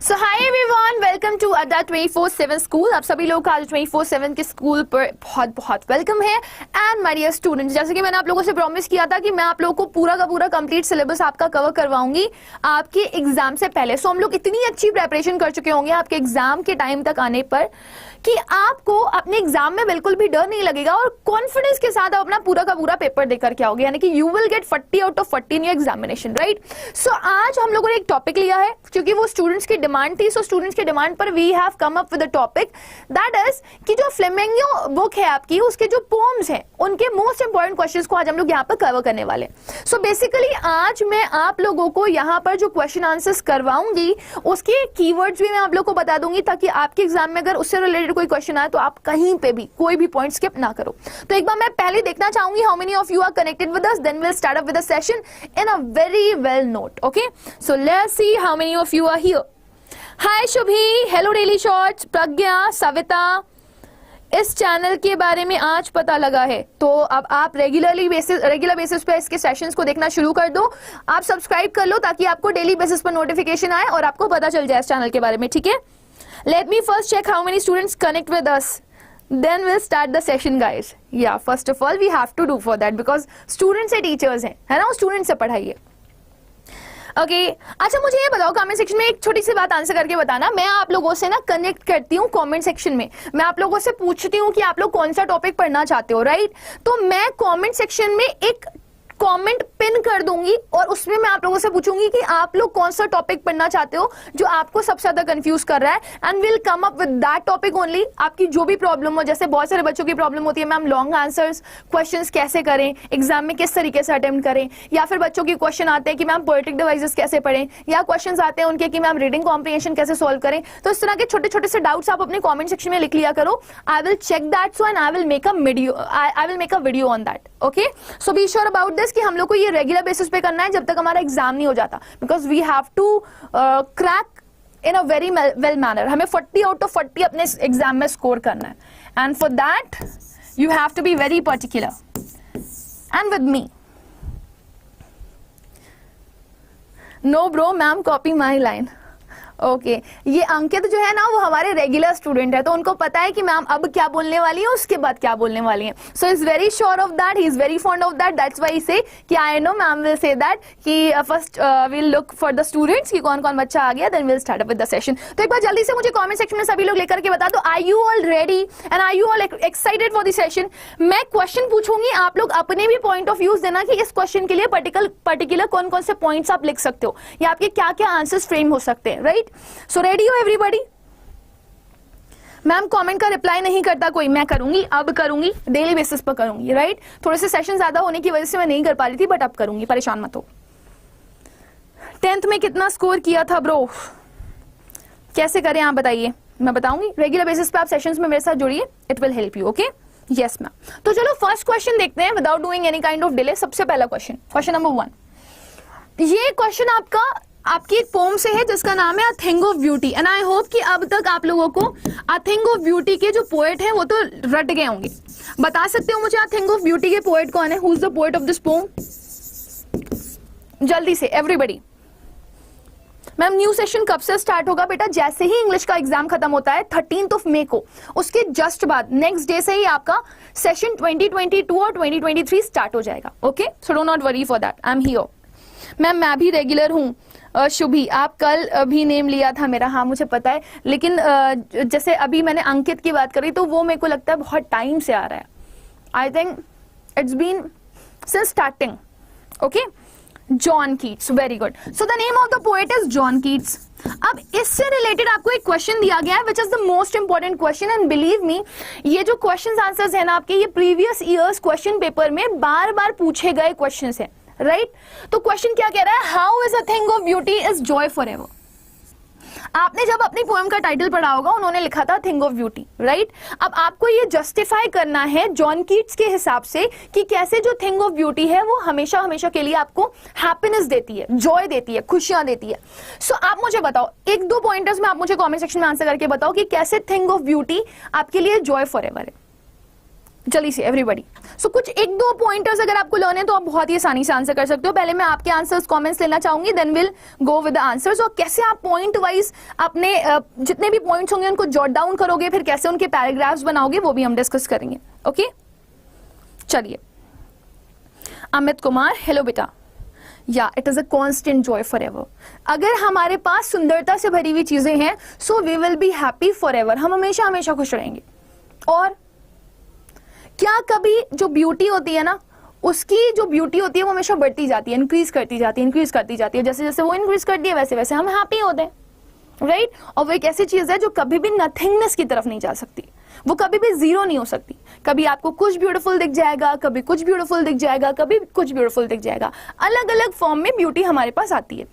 So hi everyone, welcome to Adda 24/7 school. आप सभी लोग आज 24/7 के स्कूल पर बहुत बहुत वेलकम है। एंड माय डियर स्टूडेंट्स, जैसे कि मैंने आप लोगों से प्रॉमिस किया था कि मैं आप लोगों को पूरा का पूरा कंप्लीट सिलेबस आपका कवर करवाऊंगी आपके एग्जाम से पहले। सो हम लोग इतनी अच्छी प्रेपरेशन कर चुके होंगे आपके एग्जाम के टाइम तक आने पर कि आपको अपने एग्जाम में बिल्कुल भी डर नहीं लगेगा और कॉन्फिडेंस के साथ आप अपना पूरा का पूरा पेपर देकर के आओगे, यानी कि you will get 40 out of 40 in your examination, right. So आज हम लोगों ने एक टॉपिक लिया है क्योंकि वो स्टूडेंट्स की डिमांड थी। सो स्टूडेंट्स की डिमांड पर we have come up with a topic that is कि जो फ्लेमिंगो बुक है आपकी, उसके जो पोएम्स हैं उनके मोस्ट इंपॉर्टेंट क्वेश्चंस को आज हम लोग यहाँ पर कवर करने वाले। सो बेसिकली आज मैं आप लोगों को यहाँ पर जो क्वेश्चन आंसर्स करवाऊंगी उसके कीवर्ड्स भी मैं आप लोगों को बता दूंगी ताकि आपके एग्जाम में अगर उससे रिलेटेड कोई क्वेश्चन आए तो आप कहीं पे भी कोई भी पॉइंट स्किप ना करो। तो एक बार मैं पहले देखना चाहूंगी how many of you are connected with us, then will start up with a session in a very well note. Okay, so let's see how many of you are here. Hi Shubhi, hello daily shorts, Pragya, Savita, इस channel के बारे में आज पता लगा है तो अब आप रेगुलर बेसिस पे इसके सेशंस को देखना शुरू कर दो। आप सब्सक्राइब कर लो ताकि आपको डेली बेसिस पर नोटिफिकेशन आए और आपको पता चल जाए इस चैनल के बारे में, ठीक है। Let me first check how many students connect with us. Then we'll start the session, guys. Yeah, first of all, we have to do for that because students से teachers हैं, है ना, students से पढ़ाइए। ओके, अच्छा मुझे ये बताओ कमेंट सेक्शन में एक छोटी सी बात आंसर करके बताना। मैं आप लोगों से ना कनेक्ट करती हूँ कमेंट सेक्शन में, मैं आप लोगों से पूछती हूँ कि आप लोग कौन सा टॉपिक पढ़ना चाहते हो, राइट। तो मैं कमेंट सेक्शन में एक कमेंट पिन कर दूंगी और उसमें मैं आप लोगों से पूछूंगी कि आप लोग कौन सा टॉपिक पढ़ना चाहते हो जो आपको सबसे ज्यादा कंफ्यूज कर रहा है, and will come up with that topic only. आपकी जो भी प्रॉब्लम हो, जैसे बहुत सारे बच्चों की प्रॉब्लम होती है मैम लॉन्ग आंसर्स क्वेश्चंस कैसे करें, एग्जाम में किस तरीके से अटेम्प्ट करें, या फिर बच्चों की क्वेश्चन आते हैं कि मैम पोएटिक डिवाइसेस कैसे पढ़ें, या क्वेश्चन आते हैं उनके कि मैम रीडिंग कॉम्प्रिहेंशन कैसे सोल्व करें। तो इस तरह के छोटे छोटे से डाउट्स आप अपने कॉमेंट सेक्शन में लिख लिया करो। I will check that so and I will make a video on that. Okay, so be sure about this कि हम लोग को ये रेगुलर बेसिस पे करना है जब तक हमारा एग्जाम नहीं हो जाता, because we have to crack in a very well manner. हमें 40 आउट ऑफ 40 अपने एग्जाम में स्कोर करना है, and for that you have to be very particular and with me. No bro, ma'am copy my line. Okay, ये अंकित जो है ना वो हमारे रेगुलर स्टूडेंट है, तो उनको पता है कि मैम अब क्या बोलने वाली है, उसके बाद क्या बोलने वाली है। So is very sure of that, he is very fond of that, that's why say कि I know ma'am will say that कि first will look for the students कि कौन कौन बच्चा आ गया, then will start up with the session. तो एक बार जल्दी से मुझे कमेंट सेक्शन में सभी लोग लेकर के बता दो, are you all ready and are you all excited for the session. मैं क्वेश्चन पूछूंगी, आप लोग अपने भी पॉइंट ऑफ व्यूज देना कि इस क्वेश्चन के लिए पर्टिकुलर कौन कौन से पॉइंट्स आप लिख सकते हो या आपके क्या क्या आंसर्स फ्रेम हो सकते हैं, राइट। सो रेडी हो एवरीबॉडी। मैम कमेंट का रिप्लाई नहीं करता कोई, मैं करूंगी, अब करूंगी, डेली बेसिस पर करूंगी, राइट। थोड़े से सेशन ज्यादा होने की वजह से मैं नहीं कर पा रही थी, बट अब करूंगी, परेशान मत हो। 10th में कितना स्कोर किया था ब्रो, कैसे करें आप बताइए, मैं बताऊंगी। रेगुलर बेसिस पे आप सेशंस में मेरे साथ जुड़िए, it will help you. Okay, yes ma'am. तो चलो फर्स्ट क्वेश्चन देखते हैं without doing any kind of delay. सबसे पहला क्वेश्चन, क्वेश्चन नंबर 1। ये क्वेश्चन आपकी एक पोम से है जिसका नाम है अ thing of beauty, and I hope कि अब तक आप लोगों को अ थिंग ऑफ ब्यूटी के जो पोएट हैं वो तो रट गए होंगे। बता सकते हो मुझे अ थिंग ऑफ ब्यूटी के पोएट कौन है, who is the poet of this pome, जल्दी से एवरीबॉडी। मैम न्यू सेशन कब से स्टार्ट होगा बेटा, जैसे ही इंग्लिश का एग्जाम खत्म होता है 13th मई को, उसके जस्ट बाद नेक्स्ट डे से ही आपका सेशन 2022 और 2023 स्टार्ट हो जाएगा। Okay, so don't not worry for that, I am here. Ma'am मैं भी रेगुलर हूँ। शुभी, आप कल भी नेम लिया था मेरा, हाँ मुझे पता है, लेकिन जैसे अभी मैंने अंकित की बात करी तो वो मेरे को लगता है बहुत टाइम से आ रहा है। I think it's been since starting. Okay, John Keats, very good. So the name of the poet is John Keats. अब इससे रिलेटेड आपको एक क्वेश्चन दिया गया है which is the most important question, and believe me ये जो question answers है ना आपके, ये प्रीवियस ईयर्स क्वेश्चन पेपर में बार बार पूछे गए क्वेश्चन है, राइट। तो क्वेश्चन क्या कह रहा है, how is a thing of beauty is Joy for ever. आपने जब अपनी पोएम का टाइटल पढ़ा होगा, उन्होंने लिखा था थिंग ऑफ ब्यूटी, राइट। अब आपको ये जस्टिफाई करना है जॉन कीट्स के हिसाब से कि कैसे जो थिंग ऑफ ब्यूटी है वो हमेशा हमेशा के लिए आपको हैप्पीनेस देती है, जॉय देती है, खुशियां देती है। सो आप मुझे बताओ, एक दो पॉइंटर्स में आप मुझे कमेंट सेक्शन में आंसर करके बताओ कि कैसे थिंग ऑफ ब्यूटी आपके लिए जॉय फॉर एवर है। जल्दी से एवरीबडी। सो कुछ एक दो पॉइंटर्स अगर आपको लर्न है तो आप बहुत ही आसानी से आंसर कर सकते हो। पहले मैं आपके आंसर्स कमेंट्स लेना चाहूंगी, then will go with the answers. और कैसे आप पॉइंट वाइज अपने जितने भी पॉइंट्स होंगे उनको जॉट डाउन करोगे, फिर कैसे उनके पैराग्राफ्स बनाओगे वो भी हम डिस्कस करेंगे। ओके चलिए, अमित कुमार, हेलो बेटा। या it is a constant joy forever. अगर हमारे पास सुंदरता से भरी हुई चीजें हैं so we will be happy forever, हम हमेशा हमेशा खुश रहेंगे। और क्या कभी जो ब्यूटी होती है ना, उसकी जो ब्यूटी होती है वो हमेशा बढ़ती जाती है, इंक्रीज करती जाती है, इंक्रीज करती जाती है। जैसे जैसे वो इंक्रीज करती है वैसे वैसे हम हैप्पी होते हैं, राइट? और वो एक ऐसी चीज है जो कभी भी नथिंगनेस की तरफ नहीं जा सकती, वो कभी भी जीरो नहीं हो सकती। कभी आपको कुछ ब्यूटीफुल दिख जाएगा, कभी कुछ ब्यूटीफुल दिख जाएगा, कभी कुछ ब्यूटीफुल दिख जाएगा। अलग अलग फॉर्म में ब्यूटी हमारे पास आती है।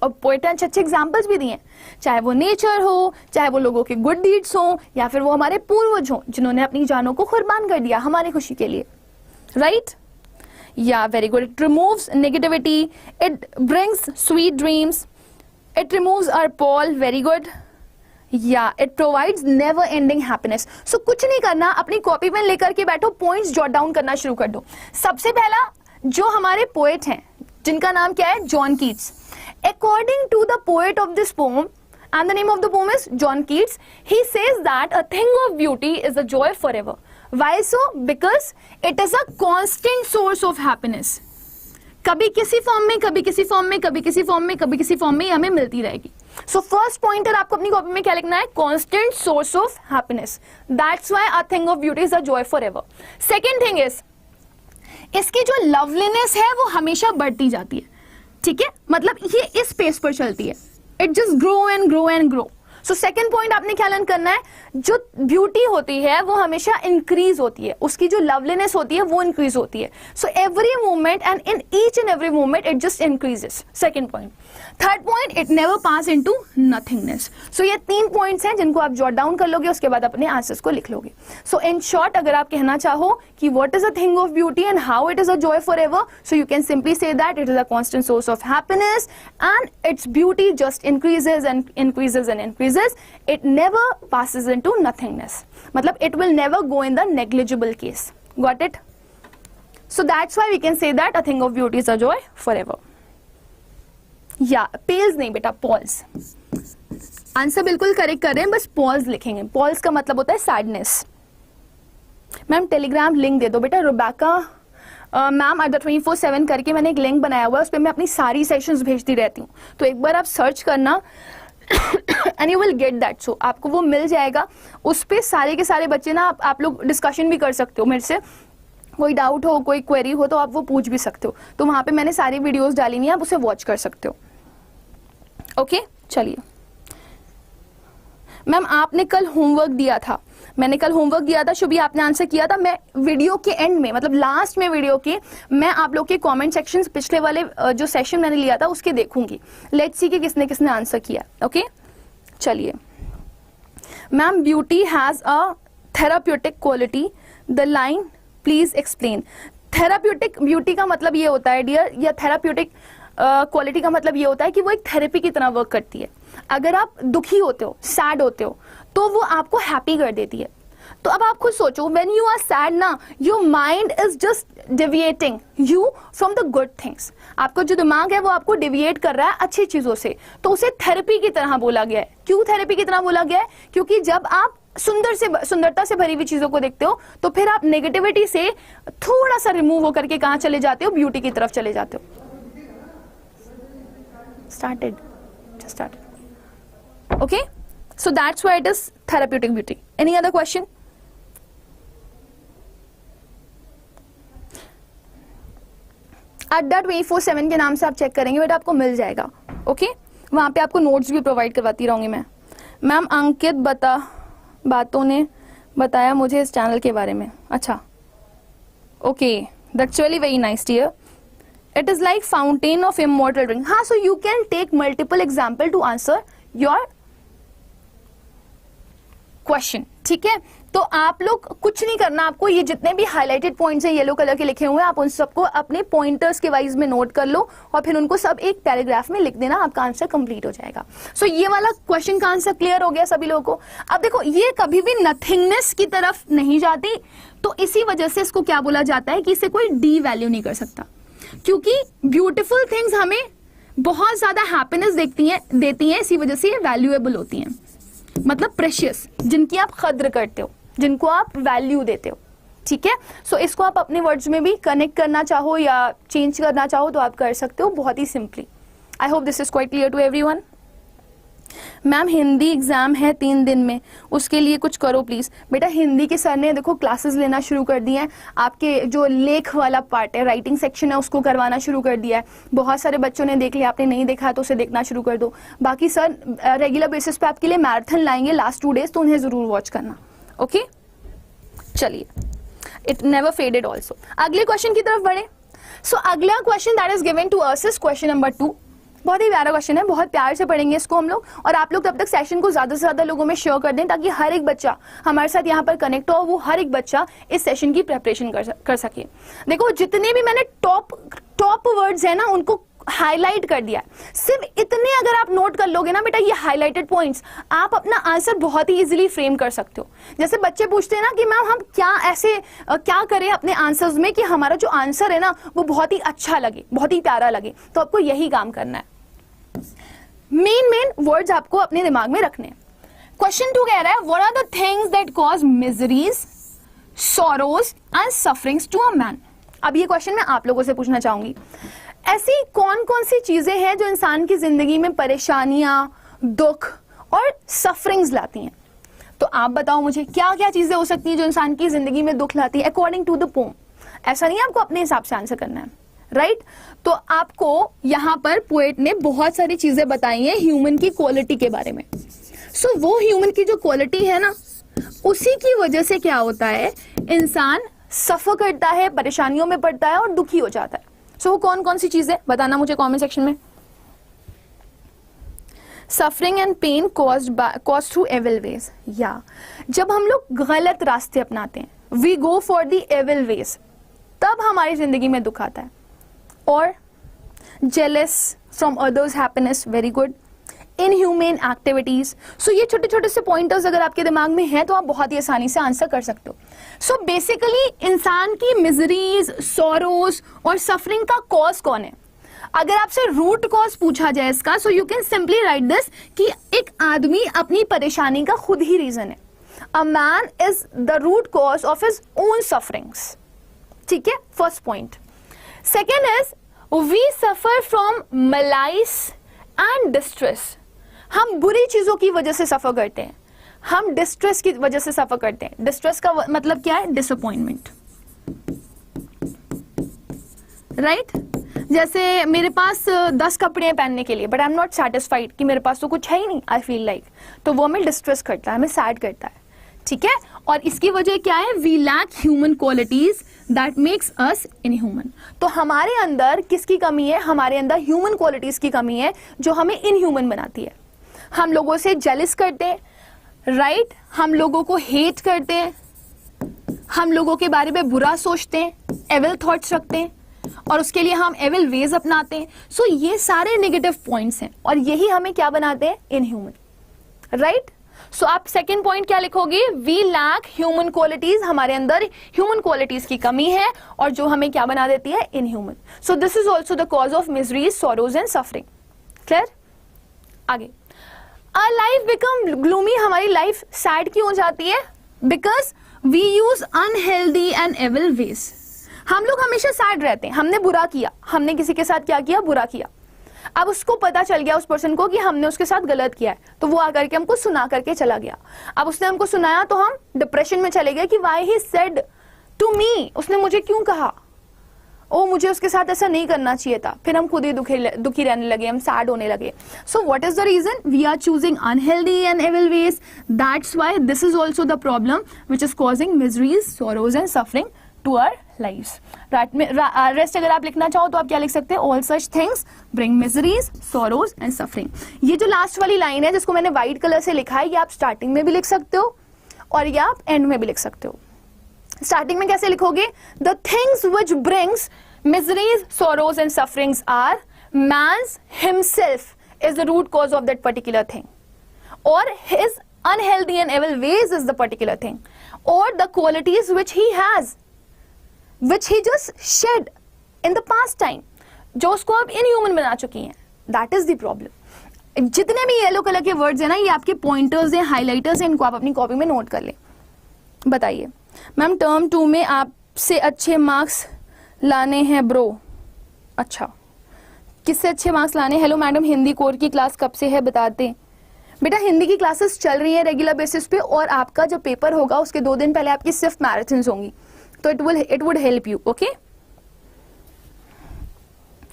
और पोएट ने अच्छे अच्छे एग्जाम्पल्स भी दिए हैं, चाहे वो नेचर हो, चाहे वो लोगों के गुड डीड्स हो, या फिर वो हमारे पूर्वज हो जिन्होंने अपनी जानों को कुर्बान कर दिया हमारी खुशी के लिए, right? Yeah very good. It removes negativity, it brings sweet dreams, it removes our pall, very good. Yeah it provides never ending happiness. So कुछ नहीं करना, अपनी कॉपी पेन लेकर के बैठो, पॉइंट्स जॉट डाउन करना शुरू कर दो। सबसे पहला जो हमारे पोएट हैं जिनका नाम क्या है, John Keats. According to the poet of this poem, and the name of the poem is John Keats, he says that a thing of beauty is a joy forever. Why so? Because it is a constant source of happiness. कभी किसी form में, कभी किसी form में, कभी किसी form में, कभी किसी फॉर्म में हमें मिलती रहेगी। सो फर्स्ट पॉइंटर आपको अपनी कॉपी में क्या लिखना है, constant source of happiness. That's why a thing of beauty is a joy for ever. Second thing is, इसकी जो लवलीनेस है वो हमेशा बढ़ती जाती है, ठीक है? मतलब ये इस पेस पर चलती है, it just grow and grow and grow. So second point आपने क्या लर्न करना है, जो ब्यूटी होती है वो हमेशा इंक्रीज होती है, उसकी जो लवलीनेस होती है वो इंक्रीज होती है। So every moment and in each and every moment it just increases. Second point. Third point, it never pass into nothingness. So ये 3 पॉइंट्स हैं जिनको आप जॉट डाउन कर लोगे, उसके बाद अपने आंसर्स को लिख लोगे। सो इन शॉर्ट अगर आप कहना चाहो कि what is a thing of beauty and how it is a joy for ever, so you can simply say that it is a constant source of happiness and its beauty just increases and increases and increases, it never passes into nothingness. मतलब it will never go in the negligible case. Got it? So that's why we can say that a thing of beauty is a joy forever. या pales नहीं बेटा, pause. Answer बिल्कुल correct कर रहे हैं, बस pause लिखेंगे। pause का मतलब होता है सैडनेस। मैम टेलीग्राम लिंक दे दो बेटा। रुबैका मैम @247 करके मैंने एक लिंक बनाया हुआ है, उस पर मैं अपनी सारी सेशंस भेजती रहती हूँ, तो एक बार आप सर्च करना and you will get that. So आपको वो मिल जाएगा, उस पे सारे के सारे बच्चे ना आप लोग डिस्कशन भी कर सकते हो मेरे से, कोई डाउट हो, कोई क्वेरी हो तो आप वो पूछ भी सकते हो। तो वहां पे मैंने सारी वीडियोस डाली हुई हैं, आप उसे वॉच कर सकते हो। ओके चलिए मैम, आपने कल होमवर्क दिया था, मैंने कल होमवर्क दिया था, शुभी आपने आंसर किया था। मैं वीडियो के एंड में, मतलब लास्ट में वीडियो के, मैं आप लोग के कमेंट सेक्शन पिछले वाले जो सेशन मैंने लिया था उसके देखूंगी, लेट्स सी कि किसने किसने आंसर किया। ओके चलिए ma'am, beauty has a therapeutic quality, the line please explain. Therapeutic beauty का मतलब ये होता है डियर, या थेराप्यूटिक क्वालिटी का मतलब ये होता है कि वो एक थेरेपी की तरह वर्क करती है। अगर आप दुखी होते हो, सैड होते हो, तो वो आपको हैप्पी कर देती है। तो अब आप खुद सोचो, व्हेन यू आर सैड ना, your mind is just deviating you from the good things. आपका जो दिमाग है वो आपको डिविएट कर रहा है अच्छी चीजों से, तो उसे थेरेपी की तरह बोला गया है। क्यों थेरेपी की तरह बोला गया है? क्योंकि जब आप सुंदरता से भरी हुई चीजों को देखते हो तो फिर आप नेगेटिविटी से थोड़ा सा रिमूव होकर के कहां चले जाते हो, ब्यूटी की तरफ चले जाते हो। Started. Okay, so that's why it is therapeutic beauty. Any other question? @247 के नाम से आप चेक करेंगे बेटा, आपको मिल जाएगा। ओके वहां पे आपको नोट्स भी प्रोवाइड करवाती रहूंगी मैं। मैम अंकित बातों ने बताया मुझे इस चैनल के बारे में। अच्छा okay, that's really very nice dear. It is like fountain of immortal drink. हाँ, so you can take multiple example to answer your question. ठीक है, तो आप लोग कुछ नहीं करना, आपको ये जितने भी हाईलाइटेड पॉइंट्स हैं येलो कलर के लिखे हुए हैं, आप उन सबको अपने पॉइंटर्स के वाइज में नोट कर लो और फिर उनको सब एक पैराग्राफ में लिख देना, आपका आंसर कंप्लीट हो जाएगा। सो ये वाला क्वेश्चन का आंसर क्लियर हो गया सभी लोगों को। अब देखो, ये कभी भी नथिंगनेस की तरफ नहीं जाती, तो इसी वजह से इसको क्या बोला जाता है कि इसे कोई डी वैल्यू नहीं कर सकता, क्योंकि ब्यूटीफुल थिंग्स हमें बहुत ज्यादा हैप्पीनेस देती हैं, इसी वजह से ये वैल्यूएबल होती हैं, मतलब प्रेशियस, जिनकी आप कद्र करते हो, जिनको आप वैल्यू देते हो, ठीक है। सो इसको आप अपने वर्ड्स में भी कनेक्ट करना चाहो या चेंज करना चाहो तो आप कर सकते हो बहुत ही simply. I hope this is quite clear to everyone. Ma'am Hindi exam है 3 दिन में, उसके लिए कुछ करो प्लीज। बेटा हिंदी के सर ने देखो क्लासेस लेना शुरू कर दिए हैं, आपके जो लेख वाला पार्ट है, राइटिंग सेक्शन है, उसको करवाना शुरू कर दिया है। बहुत सारे बच्चों ने देख लिया, आपने नहीं देखा तो उसे देखना शुरू कर दो। बाकी सर रेगुलर बेसिस पे आपके लिए मैराथन लाएंगे लास्ट 2 डेज, तो उन्हें जरूर वॉच करना। ओके चलिए, इट नेवर फेडेड ऑल्सो। अगले क्वेश्चन की तरफ बढ़े। सो अगला question that is given to us is question number 2। बहुत ही प्यारा क्वेश्चन है, बहुत प्यार से पढ़ेंगे इसको हम लोग, और आप लोग तब तक सेशन को ज्यादा से ज्यादा लोगों में शेयर कर दें ताकि हर एक बच्चा हमारे साथ यहाँ पर कनेक्ट हो, वो हर एक बच्चा इस सेशन की प्रिपरेशन कर सके। देखो जितने भी मैंने टॉप वर्ड्स है ना उनको हाईलाइट कर दिया है। सिर्फ इतने अगर आप नोट कर लोगे ना बेटा, ये हाईलाइटेड पॉइंट्स, आप अपना आंसर बहुत ही इजीली फ्रेम कर सकते हो। जैसे बच्चे पूछते हैं ना कि मैम हम क्या करें अपने आंसर्स में कि हमारा जो आंसर है ना वो बहुत ही अच्छा लगे, बहुत ही प्यारा लगे, तो आपको यही काम करना है। मेन वर्ड्स आपको अपने दिमाग में रखने हैं। क्वेश्चन 2 कह रहा है what are the things that cause miseries, sorrows and sufferings to a man. अब ये क्वेश्चन मैं आप लोगों से पूछना चाहूंगी, ऐसी कौन कौन सी चीजें हैं जो इंसान की जिंदगी में परेशानियां, दुख और सफरिंग्स लाती हैं। तो आप बताओ मुझे क्या क्या चीजें हो सकती हैं जो इंसान की जिंदगी में दुख लाती है अकॉर्डिंग टू द पोम। ऐसा नहीं है आपको अपने हिसाब से आंसर करना है, राइट। तो आपको यहाँ पर पोएट ने बहुत सारी चीजें बताई हैं ह्यूमन की क्वालिटी के बारे में। सो वो ह्यूमन की जो क्वालिटी है ना, उसी की वजह से क्या होता है, इंसान सफर करता है, परेशानियों में पड़ता है और दुखी हो जाता है। सो वो कौन कौन सी चीजें बताना मुझे कमेंट सेक्शन में। Suffering and pain caused through evil ways, या जब हम लोग गलत रास्ते अपनाते हैं, we go for the evil ways, तब हमारी जिंदगी में दुख आता है। और jealous from others happiness, very good. Inhuman activities. So ये छोटे छोटे से पॉइंटर्स अगर आपके दिमाग में हैं तो आप बहुत ही आसानी से आंसर कर सकते हो। सो बेसिकली इंसान की मिजरीज, सॉरोज और सफरिंग का कॉज कौन है। अगर आपसे रूट कॉज पूछा जाए इसका, सो you can simply write this कि एक आदमी अपनी परेशानी का खुद ही रीजन है। A man is the root cause of his own sufferings, ठीक है, first point. Second is we suffer from malaise and distress. हम बुरी चीजों की वजह से सफर करते हैं, हम डिस्ट्रेस की वजह से सफर करते हैं। डिस्ट्रेस का मतलब क्या है, डिसअपॉइंटमेंट, राइट। जैसे मेरे पास 10 कपड़े हैं पहनने के लिए, but I am not satisfied कि मेरे पास तो कुछ है ही नहीं, आई फील लाइक, तो वो हमें डिस्ट्रेस करता है, हमें सैड करता है, ठीक है। और इसकी वजह क्या है, we lack human qualities that makes us inhuman. तो हमारे अंदर किसकी कमी है, हमारे अंदर ह्यूमन क्वालिटीज की कमी है जो हमें इनह्यूमन बनाती है। हम लोगों से जेलिस करते हैं, राइट, हम लोगों को हेट करते हैं, हम लोगों के बारे में बुरा सोचते हैं, एविल थॉट्स रखते हैं, और उसके लिए हम एविल वेज अपनाते हैं। सो ये सारे नेगेटिव पॉइंट्स हैं और यही हमें क्या बनाते हैं, इनह्यूमन, राइट। सो आप सेकेंड पॉइंट क्या लिखोगे, वी लैक ह्यूमन क्वालिटीज, हमारे अंदर ह्यूमन क्वालिटीज की कमी है और जो हमें क्या बना देती है, inhuman. So this is also the cause of miseries, sorrows and suffering. Clear. आगे, आवर लाइफ बिकम ग्लूमी, हमारी लाइफ सैड क्यों हो जाती है, because we use unhealthy and evil ways. हम लोग हमेशा सैड रहते हैं, हमने बुरा किया, हमने किसी के साथ क्या किया, बुरा किया। अब उसको पता चल गया उस पर्सन को कि हमने उसके साथ गलत किया है, तो वो आकर के हमको सुना करके चला गया। अब उसने हमको सुनाया तो हम डिप्रेशन में चले गए कि why he said to me, उसने मुझे क्यों कहा, ओ मुझे उसके साथ ऐसा नहीं करना चाहिए था। फिर हम खुद ही दुखी रहने लगे, हम सैड होने लगे। So what is the reason, we are choosing unhealthy and evil ways, that's why this is also the problem which is causing miseries, sorrows and suffering to our lives. Rest अगर आप लिखना चाहो तो आप क्या लिख सकते हैं, all such things bring miseries, sorrows and suffering. ये जो लास्ट वाली लाइन है जिसको मैंने व्हाइट कलर से लिखा है, ये आप स्टार्टिंग में भी लिख सकते हो और ये आप एंड में भी लिख सकते हो। स्टार्टिंग में कैसे लिखोगे, the things which brings miseries, sorrows and sufferings are man's himself is the root cause of that particular thing, और his unhealthy and evil ways is the particular thing, or the qualities which he has, which he just shed in the past time, जो उसको अब inhuman बना चुकी हैं. That is the problem. जितने भी yellow colour के वर्ड्स हैं ना, ये आपके पॉइंटर्स हैं, हाइलाइटर्स हैं, इनको आप अपनी कॉपी में नोट कर लें. बताइए मैम, टर्म 2 में आपसे अच्छे मार्क्स लाने हैं ब्रो. अच्छा, किससे अच्छे मार्क्स लाने? हेलो मैडम, हिंदी कोर की क्लास कब से है बताते. बेटा हिंदी की क्लासेस चल रही हैं रेगुलर बेसिस पे, और आपका जब पेपर होगा उसके 2 दिन पहले आपकी सिर्फ मैराथन्स होंगी, तो it would help you. Okay,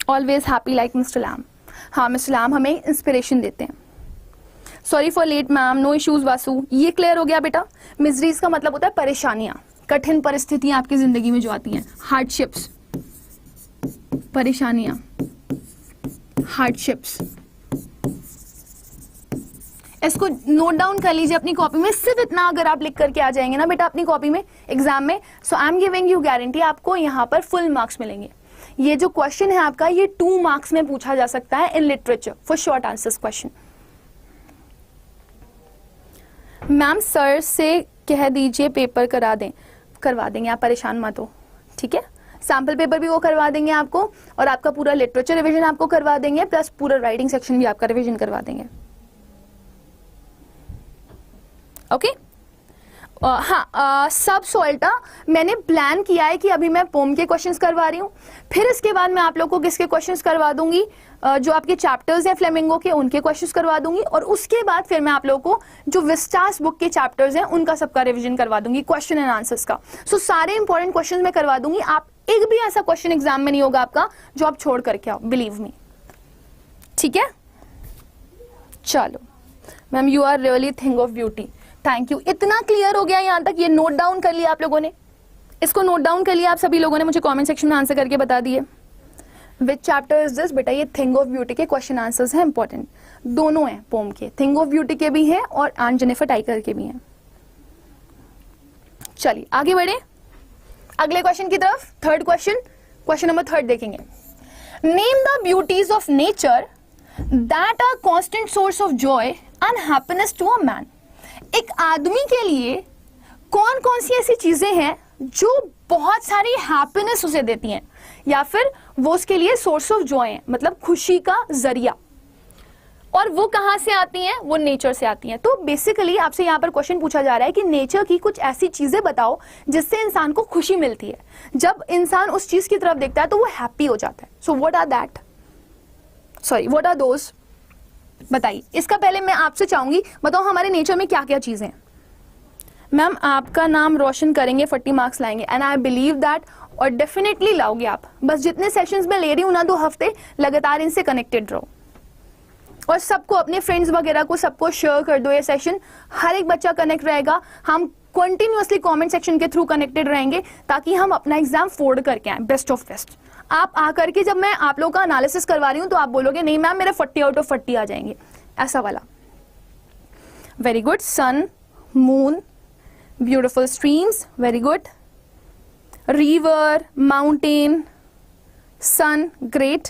always happy like Mr Lamb. हाँ मिस्टर लैम हमें इंस्पिरेशन देते हैं. Sorry for late ma'am, no issues Vasu. ये क्लियर हो गया बेटा. मिजरीज का मतलब होता है परेशानियां, कठिन परिस्थितियां आपकी जिंदगी में जो आती हैं, हार्डशिप्स, परेशानियां, हार्डशिप्स. इसको नोट डाउन कर लीजिए अपनी कॉपी में. सिर्फ इतना अगर आप लिख करके आ जाएंगे ना बेटा अपनी कॉपी में एग्जाम में, so I am giving you guarantee आपको यहाँ पर फुल मार्क्स मिलेंगे. ये जो क्वेश्चन है आपका, ये 2 मार्क्स में पूछा जा सकता है in literature for short answers question. Ma'am sir से कह दीजिए पेपर करवा देंगे, आप परेशान मत हो. ठीक है, सैम्पल पेपर भी वो करवा देंगे आपको, और आपका पूरा लिटरेचर रिवीजन आपको करवा देंगे, प्लस पूरा राइटिंग सेक्शन भी आपका रिवीजन करवा देंगे. ओके. हाँ, सब सॉल्टा मैंने प्लान किया है कि अभी मैं पोम के क्वेश्चंस करवा रही हूँ, फिर इसके बाद मैं आप लोगों को किसके क्वेश्चंस करवा दूंगी, जो आपके चैप्टर्स हैं फ्लेमिंगो के, उनके क्वेश्चंस करवा दूंगी, और उसके बाद फिर मैं आप लोगों को जो विस्टास बुक के चैप्टर्स हैं उनका सबका रिवीजन करवा दूंगी, क्वेश्चन एंड आंसर्स का. सो सारे इंपॉर्टेंट क्वेश्चन मैं करवा दूंगी. आप एक भी ऐसा क्वेश्चन एग्जाम में नहीं होगा आपका जो आप छोड़ करके आओ, बिलीव मी. ठीक है, चलो ma'am, you are really thing of beauty. Thank you. इतना क्लियर हो गया यहाँ तक? ये नोट डाउन कर लिया आप लोगों ने? इसको नोट डाउन कर लिया आप सभी लोगों ने? मुझे कमेंट सेक्शन में आंसर करके बता दिए. विच चैप्टर इज दिस? बेटा ये थिंग ऑफ ब्यूटी के क्वेश्चन आंसर्स हैं, इंपॉर्टेंट दोनों हैं. पोम के, थिंग ऑफ ब्यूटी के भी हैं, और आन जेनिफर टाइकर के भी हैं. चलिए आगे बढ़े अगले क्वेश्चन की तरफ. थर्ड क्वेश्चन, क्वेश्चन नंबर 3 देखेंगे. Name the beauties of nature that are constant source of joy and happiness to a man. एक आदमी के लिए कौन कौन सी ऐसी चीजें हैं जो बहुत सारी हैप्पीनेस उसे देती हैं, या फिर वो उसके लिए सोर्स ऑफ जॉय है, मतलब खुशी का जरिया, और वो कहां से आती हैं? वो नेचर से आती हैं. तो बेसिकली आपसे यहां पर क्वेश्चन पूछा जा रहा है कि नेचर की कुछ ऐसी चीजें बताओ जिससे इंसान को खुशी मिलती है. जब इंसान उस चीज की तरफ देखता है तो वो हैप्पी हो जाता है. So what are that? Sorry, what are those? बताइए. इसका पहले मैं आपसे चाहूंगी बताओ हमारे नेचर में क्या क्या चीजें हैं. मैम आपका नाम रोशन करेंगे, 40 मार्क्स लाएंगे, एंड आई बिलीव दैट, और डेफिनेटली लाओगे आप. बस जितने सेशंस में ले रही हूं ना 2 हफ्ते, लगातार इनसे कनेक्टेड रहो, और सबको, अपने फ्रेंड्स वगैरह को सबको शेयर कर दो ये सेशन. हर एक बच्चा कनेक्ट रहेगा. हम कंटिन्यूअसली कमेंट सेक्शन के थ्रू कनेक्टेड रहेंगे ताकि हम अपना एग्जाम फोड़ करके आए बेस्ट ऑफ बेस्ट. आप आकर के जब मैं आप लोगों का एनालिसिस करवा रही हूं तो आप बोलोगे नहीं मैम मेरे 40 आउट ऑफ 40 आ जाएंगे, ऐसा वाला. Very good. Sun, moon, beautiful streams, very good. River, mountain, sun, great.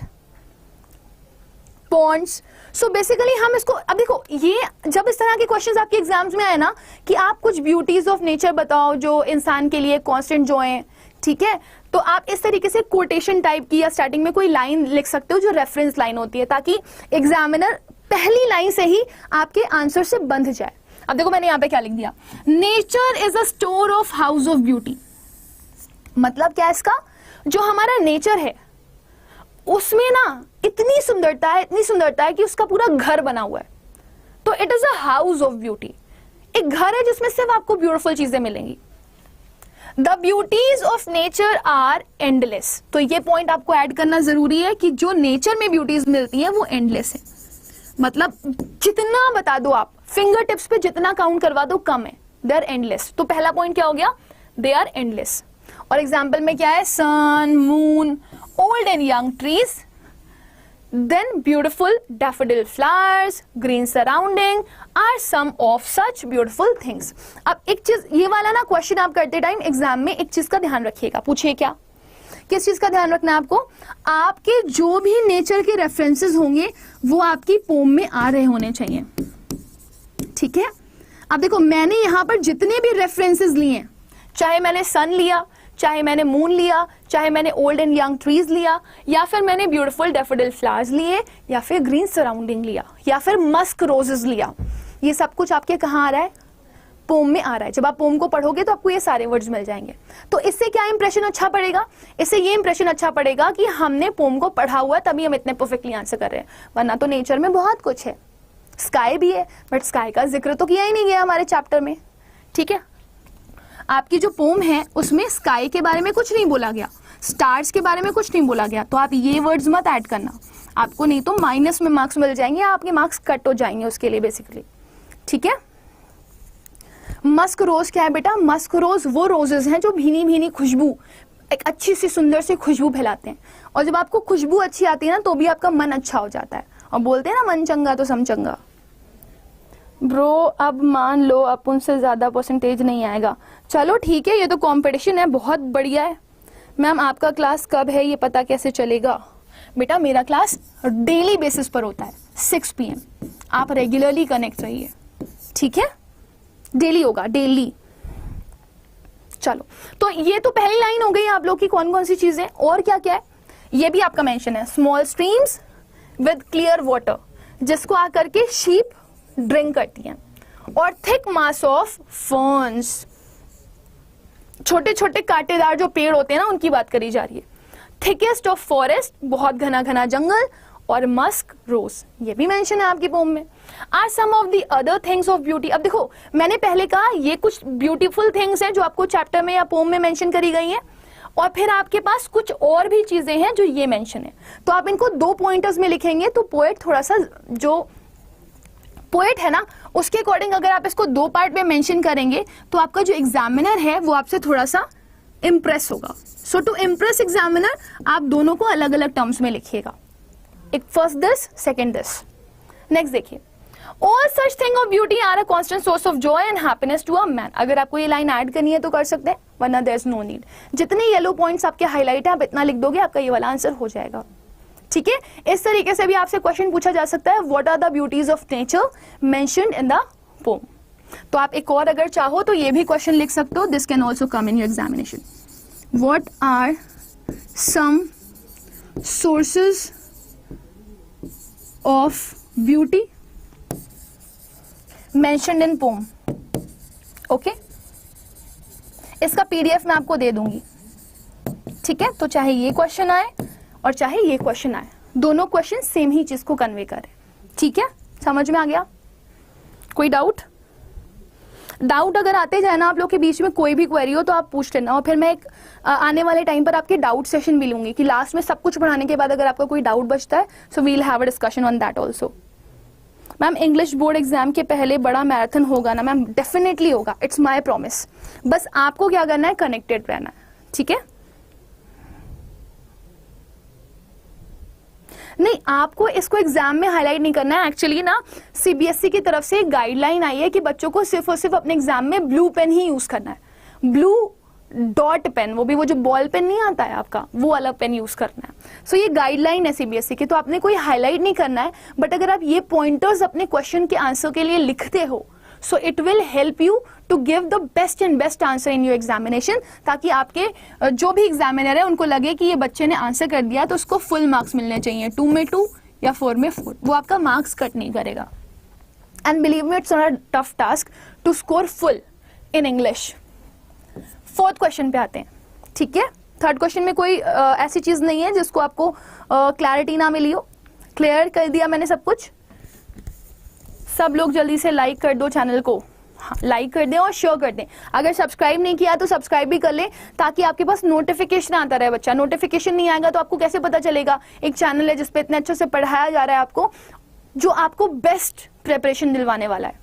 Ponds. So basically हम इसको, अब देखो ये जब इस तरह के क्वेश्चंस आपके एग्जाम्स में आए ना कि आप कुछ ब्यूटीज ऑफ नेचर बताओ जो इंसान के लिए कांस्टेंट जॉय है, ठीक है, तो आप इस तरीके से कोटेशन टाइप की या स्टार्टिंग में कोई लाइन लिख सकते हो जो रेफरेंस लाइन होती है, ताकि एग्जामिनर पहली लाइन से ही आपके आंसर से बंध जाए. अब देखो मैंने यहाँ पे क्या लिख दिया, nature is a store of house of beauty. मतलब क्या इसका, जो हमारा नेचर है उसमें ना इतनी सुंदरता है कि उसका पूरा घर बना हुआ है. तो it is a house of beauty. एक घर है जिसमें सिर्फ आपको ब्यूटीफुल चीजें मिलेंगी. The beauties of nature are endless. तो ये पॉइंट आपको ऐड करना जरूरी है कि जो नेचर में ब्यूटीज मिलती हैं वो एंडलेस है. मतलब जितना बता दो आप, फिंगर टिप्स पे जितना काउंट करवा दो कम है. They are endless. तो पहला पॉइंट क्या हो गया, दे आर एंडलेस. और एग्जाम्पल में क्या है, sun, moon, old and young trees, then beautiful daffodil flowers, green surrounding are some of such beautiful things. अब एक चीज, ये वाला ना क्वेश्चन आप करते टाइम एग्जाम में एक चीज का ध्यान रखिएगा. पूछिए क्या, किस चीज का ध्यान रखना है आपको? आपके जो भी नेचर के रेफरेंसेस होंगे वो आपकी पोम में आ रहे होने चाहिए. ठीक है. अब देखो मैंने यहां पर जितने भी रेफरेंसेस लिए हैं चाहे मैंने सन लिया, चाहे मैंने मून लिया, चाहे मैंने ओल्ड एंड यंग ट्रीज लिया, या फिर मैंने ब्यूटीफुल डैफोडिल फ्लावर्स लिए, या फिर ग्रीन सराउंडिंग लिया, या फिर मस्क रोजेस लिया, ये सब कुछ आपके कहाँ आ रहा है? पोम में आ रहा है। जब आप पोम को पढ़ोगे तो आपको ये सारे वर्ड्स मिल जाएंगे। तो इससे क्या इंप्रेशन अच्छा पड़ेगा? इससे ये इंप्रेशन अच्छा पड़ेगा कि हमने पोम को पढ़ा हुआ है तभी हम इतने परफेक्टली आंसर कर रहे हैं, वरना तो नेचर में बहुत कुछ है, स्काई भी है, बट स्काई का जिक्र तो किया ही नहीं गया हमारे चैप्टर में। ठीक है, आपकी जो पोम है उसमें स्काई के बारे में कुछ नहीं बोला गया, स्टार्स के बारे में कुछ नहीं बोला गया, तो आप ये वर्ड्स मत ऐड करना, आपको नहीं तो माइनस में मार्क्स मिल जाएंगे, आपके मार्क्स कट हो जाएंगे उसके लिए बेसिकली। ठीक है, मस्क रोज क्या है बेटा? मस्क रोज वो रोजेस हैं जो भीनी भीनी खुशबू, एक अच्छी सी सुंदर सी खुशबू फैलाते हैं, और जब आपको खुशबू अच्छी आती है ना तो भी आपका मन अच्छा हो जाता है, और बोलते हैं ना मन चंगा तो सम चंगा। ब्रो अब मान लो अब उनसे ज्यादा परसेंटेज नहीं आएगा, चलो ठीक है, ये तो कंपटीशन है, बहुत बढ़िया है। मैम आपका क्लास कब है ये पता कैसे चलेगा? बेटा मेरा क्लास डेली बेसिस पर होता है 6 PM, आप रेगुलरली कनेक्ट रहिए। ठीक है, डेली होगा, डेली। चलो, तो ये तो पहली लाइन हो गई आप लोग की कौन कौन सी चीजें, और क्या क्या है ये भी आपका मेंशन है। Small streams with clear water, जिसको आकर के शीप ड्रिंक करती हैं, और थिक मास ऑफ फर्न्स, छोटे छोटे कांटेदार जो पेड़ होते हैं ना उनकी बात करी जा रही है। थिकेस्ट ऑफ फॉरेस्ट, बहुत घना घना जंगल, और मस्क रोज, ये भी मेंशन है आपकी पोम में। Are some of the other things of beauty, अब देखो मैंने पहले कहा ये कुछ ब्यूटीफुल थिंग्स हैं जो आपको चैप्टर में या पोम में मेंशन करी गई हैं, और फिर आपके पास कुछ और भी चीजें हैं जो ये मेंशन है, तो आप इनको 2 पॉइंटर्स में लिखेंगे, तो पोएट थोड़ा सा, जो पोएट है ना उसके अकॉर्डिंग अगर आप इसको 2 पार्ट में मेंशन करेंगे तो आपका जो एग्जामिनर है वो आपसे थोड़ा सा इंप्रेस होगा। सो टू इम्प्रेस एग्जामिनर आप दोनों को अलग अलग टर्म्स में लिखिएगा, एक first this second this. Next देखिए, all such thing of beauty are a constant source of joy and happiness to a man. अगर आपको ये लाइन ऐड करनी है तो कर सकते हैं, वरना देयर इज नो नीड। जितने येलो पॉइंट्स आपके हाईलाइट है आप इतना लिख दोगे, आपका ये वाला आंसर हो जाएगा। ठीक है, इस तरीके से भी आपसे क्वेश्चन पूछा जा सकता है, what are the beauties of nature mentioned in the poem. तो आप एक और अगर चाहो तो ये भी क्वेश्चन लिख सकते हो, this can also come in your examination. What are some sources of beauty mentioned in poem. Okay, इसका पीडीएफ मैं आपको दे दूंगी। ठीक है, तो चाहे ये क्वेश्चन आए और चाहे ये क्वेश्चन आए, दोनों क्वेश्चन सेम ही चीज को कन्वे करें। ठीक है, समझ में आ गया? कोई डाउट अगर आते जाए ना आप लोग के बीच में, कोई भी क्वेरी हो तो आप पूछ लेना, और फिर मैं एक आने वाले टाइम पर आपके डाउट सेशन भी लूंगी कि लास्ट में सब कुछ पढ़ाने के बाद अगर आपका कोई डाउट बचता है, so we will have a discussion on that also. Ma'am English board exam के पहले बड़ा मैराथन होगा ना? मैम डेफिनेटली होगा, इट्स माय प्रॉमिस। बस आपको क्या करना है, कनेक्टेड रहना है। ठीक है, नहीं आपको इसको एग्जाम में हाईलाइट नहीं करना है। एक्चुअली ना सीबीएसई की तरफ से एक गाइडलाइन आई है कि बच्चों को सिर्फ और सिर्फ अपने एग्जाम में ब्लू पेन ही यूज करना है, ब्लू डॉट पेन, वो भी वो जो बॉल पेन नहीं आता है आपका, वो वाला पेन यूज करना है। सो ये गाइडलाइन है सीबीएसई की, तो आपने कोई हाईलाइट नहीं करना है, बट अगर आप ये पॉइंटर्स अपने क्वेश्चन के आंसर के लिए लिखते हो, so it will help you to give the best and best answer in your examination, ताकि आपके जो भी एग्जामिनर है उनको लगे कि ये बच्चे ने आंसर कर दिया तो उसको फुल मार्क्स मिलने चाहिए, 2 में 2 या 4 में 4, वो आपका मार्क्स कट नहीं करेगा। And believe me, it's not a tough task to score full in English. 4th question पे आते हैं। ठीक है, 3rd क्वेश्चन में कोई ऐसी चीज नहीं है जिसको आपको क्लैरिटी ना मिली हो। क्लियर कर दिया मैंने सब कुछ। सब लोग जल्दी से लाइक कर दो चैनल को, लाइक कर दें और शेयर कर दें। अगर सब्सक्राइब नहीं किया तो सब्सक्राइब भी कर लें, ताकि आपके पास नोटिफिकेशन आता रहे। बच्चा नोटिफिकेशन नहीं आएगा तो आपको कैसे पता चलेगा एक चैनल है जिसपे इतने अच्छे से पढ़ाया जा रहा है आपको, जो आपको बेस्ट प्रिपरेशन दिलवाने वाला है।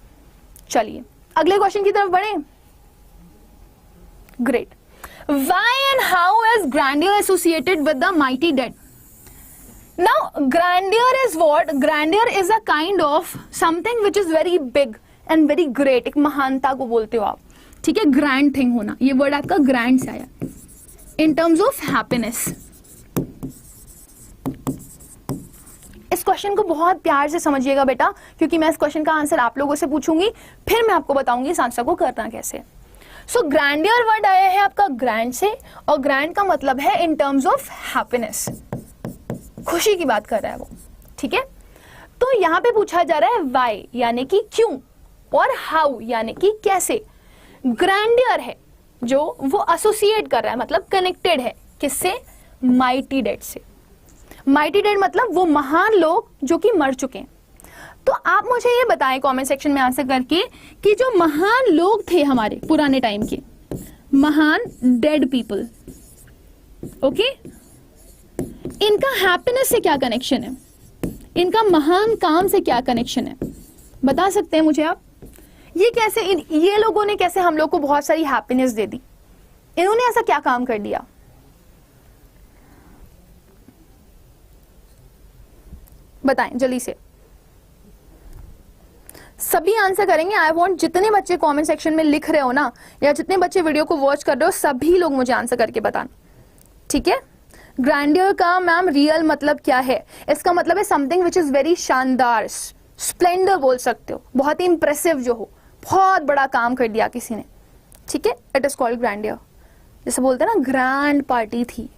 चलिए अगले क्वेश्चन की तरफ बढ़े। Great. Why and how is grandeur associated with the mighty dead? Now grandeur is what? Grandeur is a kind of something which is very big and very great. एक महानता को बोलते हो आप, ठीक है, ग्रैंड थिंग होना, ये वर्ड आपका ग्रैंड से आया। इन टर्म्स ऑफ हैप्पीनेस, इस क्वेश्चन को बहुत प्यार से समझिएगा बेटा, क्योंकि मैं इस क्वेश्चन का आंसर आप लोगों से पूछूंगी, फिर मैं आपको बताऊंगी इस आंसर को करना कैसे। सो ग्रैंडियर वर्ड आया है आपका ग्रैंड से, और ग्रैंड का मतलब है इन टर्म्स ऑफ हैप्पीनेस, खुशी की बात कर रहा है वो, ठीक है। तो यहाँ पे पूछा जा रहा है वाई यानी कि क्यों, और हाउ यानी कि कैसे। ग्रैंडियर है जो वो एसोसिएट कर रहा है, मतलब कनेक्टेड है किससे, माइटी डेड से। माइटी डेड मतलब वो महान लोग जो कि मर चुके हैं। तो आप मुझे ये बताएं कमेंट सेक्शन में आंसर करके कि जो महान लोग थे हमारे पुराने टाइम के, महान डेड पीपल, ओके, इनका हैप्पीनेस से क्या कनेक्शन है, इनका महान काम से क्या कनेक्शन है, बता सकते हैं मुझे आप। ये कैसे, ये लोगों ने कैसे हम लोग को बहुत सारी हैप्पीनेस दे दी, इन्होंने ऐसा क्या काम कर दिया, बताएं जल्दी से। सभी आंसर करेंगे। आई वांट जितने बच्चे कमेंट सेक्शन में लिख रहे हो ना, या जितने बच्चे वीडियो को वॉच कर रहे हो, सभी लोग मुझे आंसर करके बताना, ठीक है। ग्रैंडियर का मैम रियल मतलब क्या है? इसका मतलब है समथिंग विच इज वेरी शानदार, स्प्लेंडर बोल सकते हो, बहुत ही इंप्रेसिव जो हो, बहुत बड़ा काम कर दिया किसी ने, ठीक है, इट इज कॉल्ड ग्रैंडियर। जैसे बोलते हैं ना ग्रैंड पार्टी थी,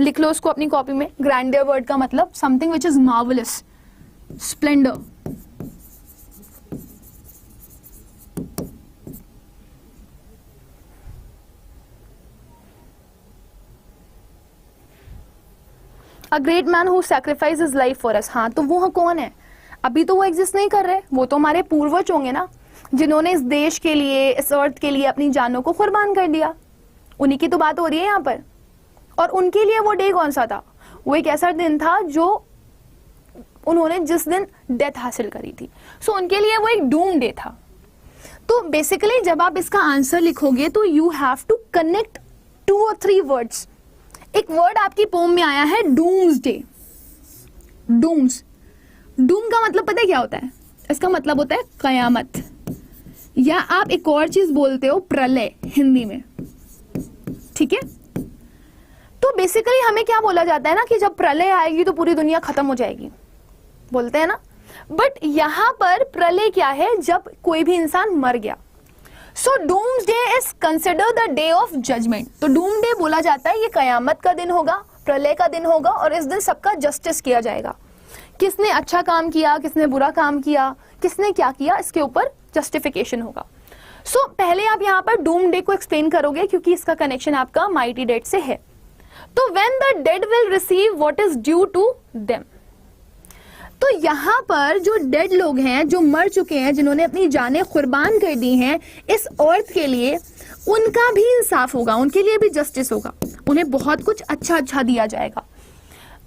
लिख लो उसको अपनी कॉपी में। ग्रैंडियर वर्ड का मतलब something which is marvellous, Splendor. A great man who sacrifice his life for us. हाँ, तो वो कौन है? अभी तो वो एग्जिस्ट नहीं कर रहे, वो तो हमारे पूर्वज होंगे ना, जिन्होंने इस देश के लिए, इस अर्थ के लिए अपनी जानों को कुर्बान कर दिया। उन्हीं की तो बात हो रही है यहाँ पर। और उनके लिए वो डे कौन सा था? वो एक ऐसा दिन था जो उन्होंने जिस दिन डेथ हासिल करी थी। सो उनके लिए वो एक डूम डे था। तो बेसिकली जब आप इसका आंसर लिखोगे तो you have to connect 2 or 3 words. एक वर्ड आपकी पोम में आया है डूम्स डे। डूम्स, डूम का मतलब पता है क्या होता है? इसका मतलब होता है कयामत, या आप एक और चीज बोलते हो प्रलय हिंदी में, ठीक है। तो बेसिकली हमें क्या बोला जाता है ना कि जब प्रलय आएगी तो पूरी दुनिया खत्म हो जाएगी, बोलते हैं ना। बट यहां पर प्रलय क्या है? जब कोई भी इंसान मर गया। So doomsday is consider the day of judgement. तो डूम डे बोला जाता है ये कयामत का दिन होगा, प्रलय का दिन होगा, और इस दिन सबका जस्टिस किया जाएगा। किसने अच्छा काम किया, किसने बुरा काम किया, किसने क्या किया, इसके ऊपर जस्टिफिकेशन होगा। सो पहले आप यहाँ पर डूम डे को एक्सप्लेन करोगे क्योंकि इसका कनेक्शन आपका माइटी डेड से है। तो when the dead will receive what is due to them। तो यहां पर जो डेड लोग हैं, जो मर चुके हैं, जिन्होंने अपनी जानें कुर्बान कर दी हैं इस अर्थ के लिए, उनका भी इंसाफ होगा, उनके लिए भी जस्टिस होगा, उन्हें बहुत कुछ अच्छा अच्छा दिया जाएगा।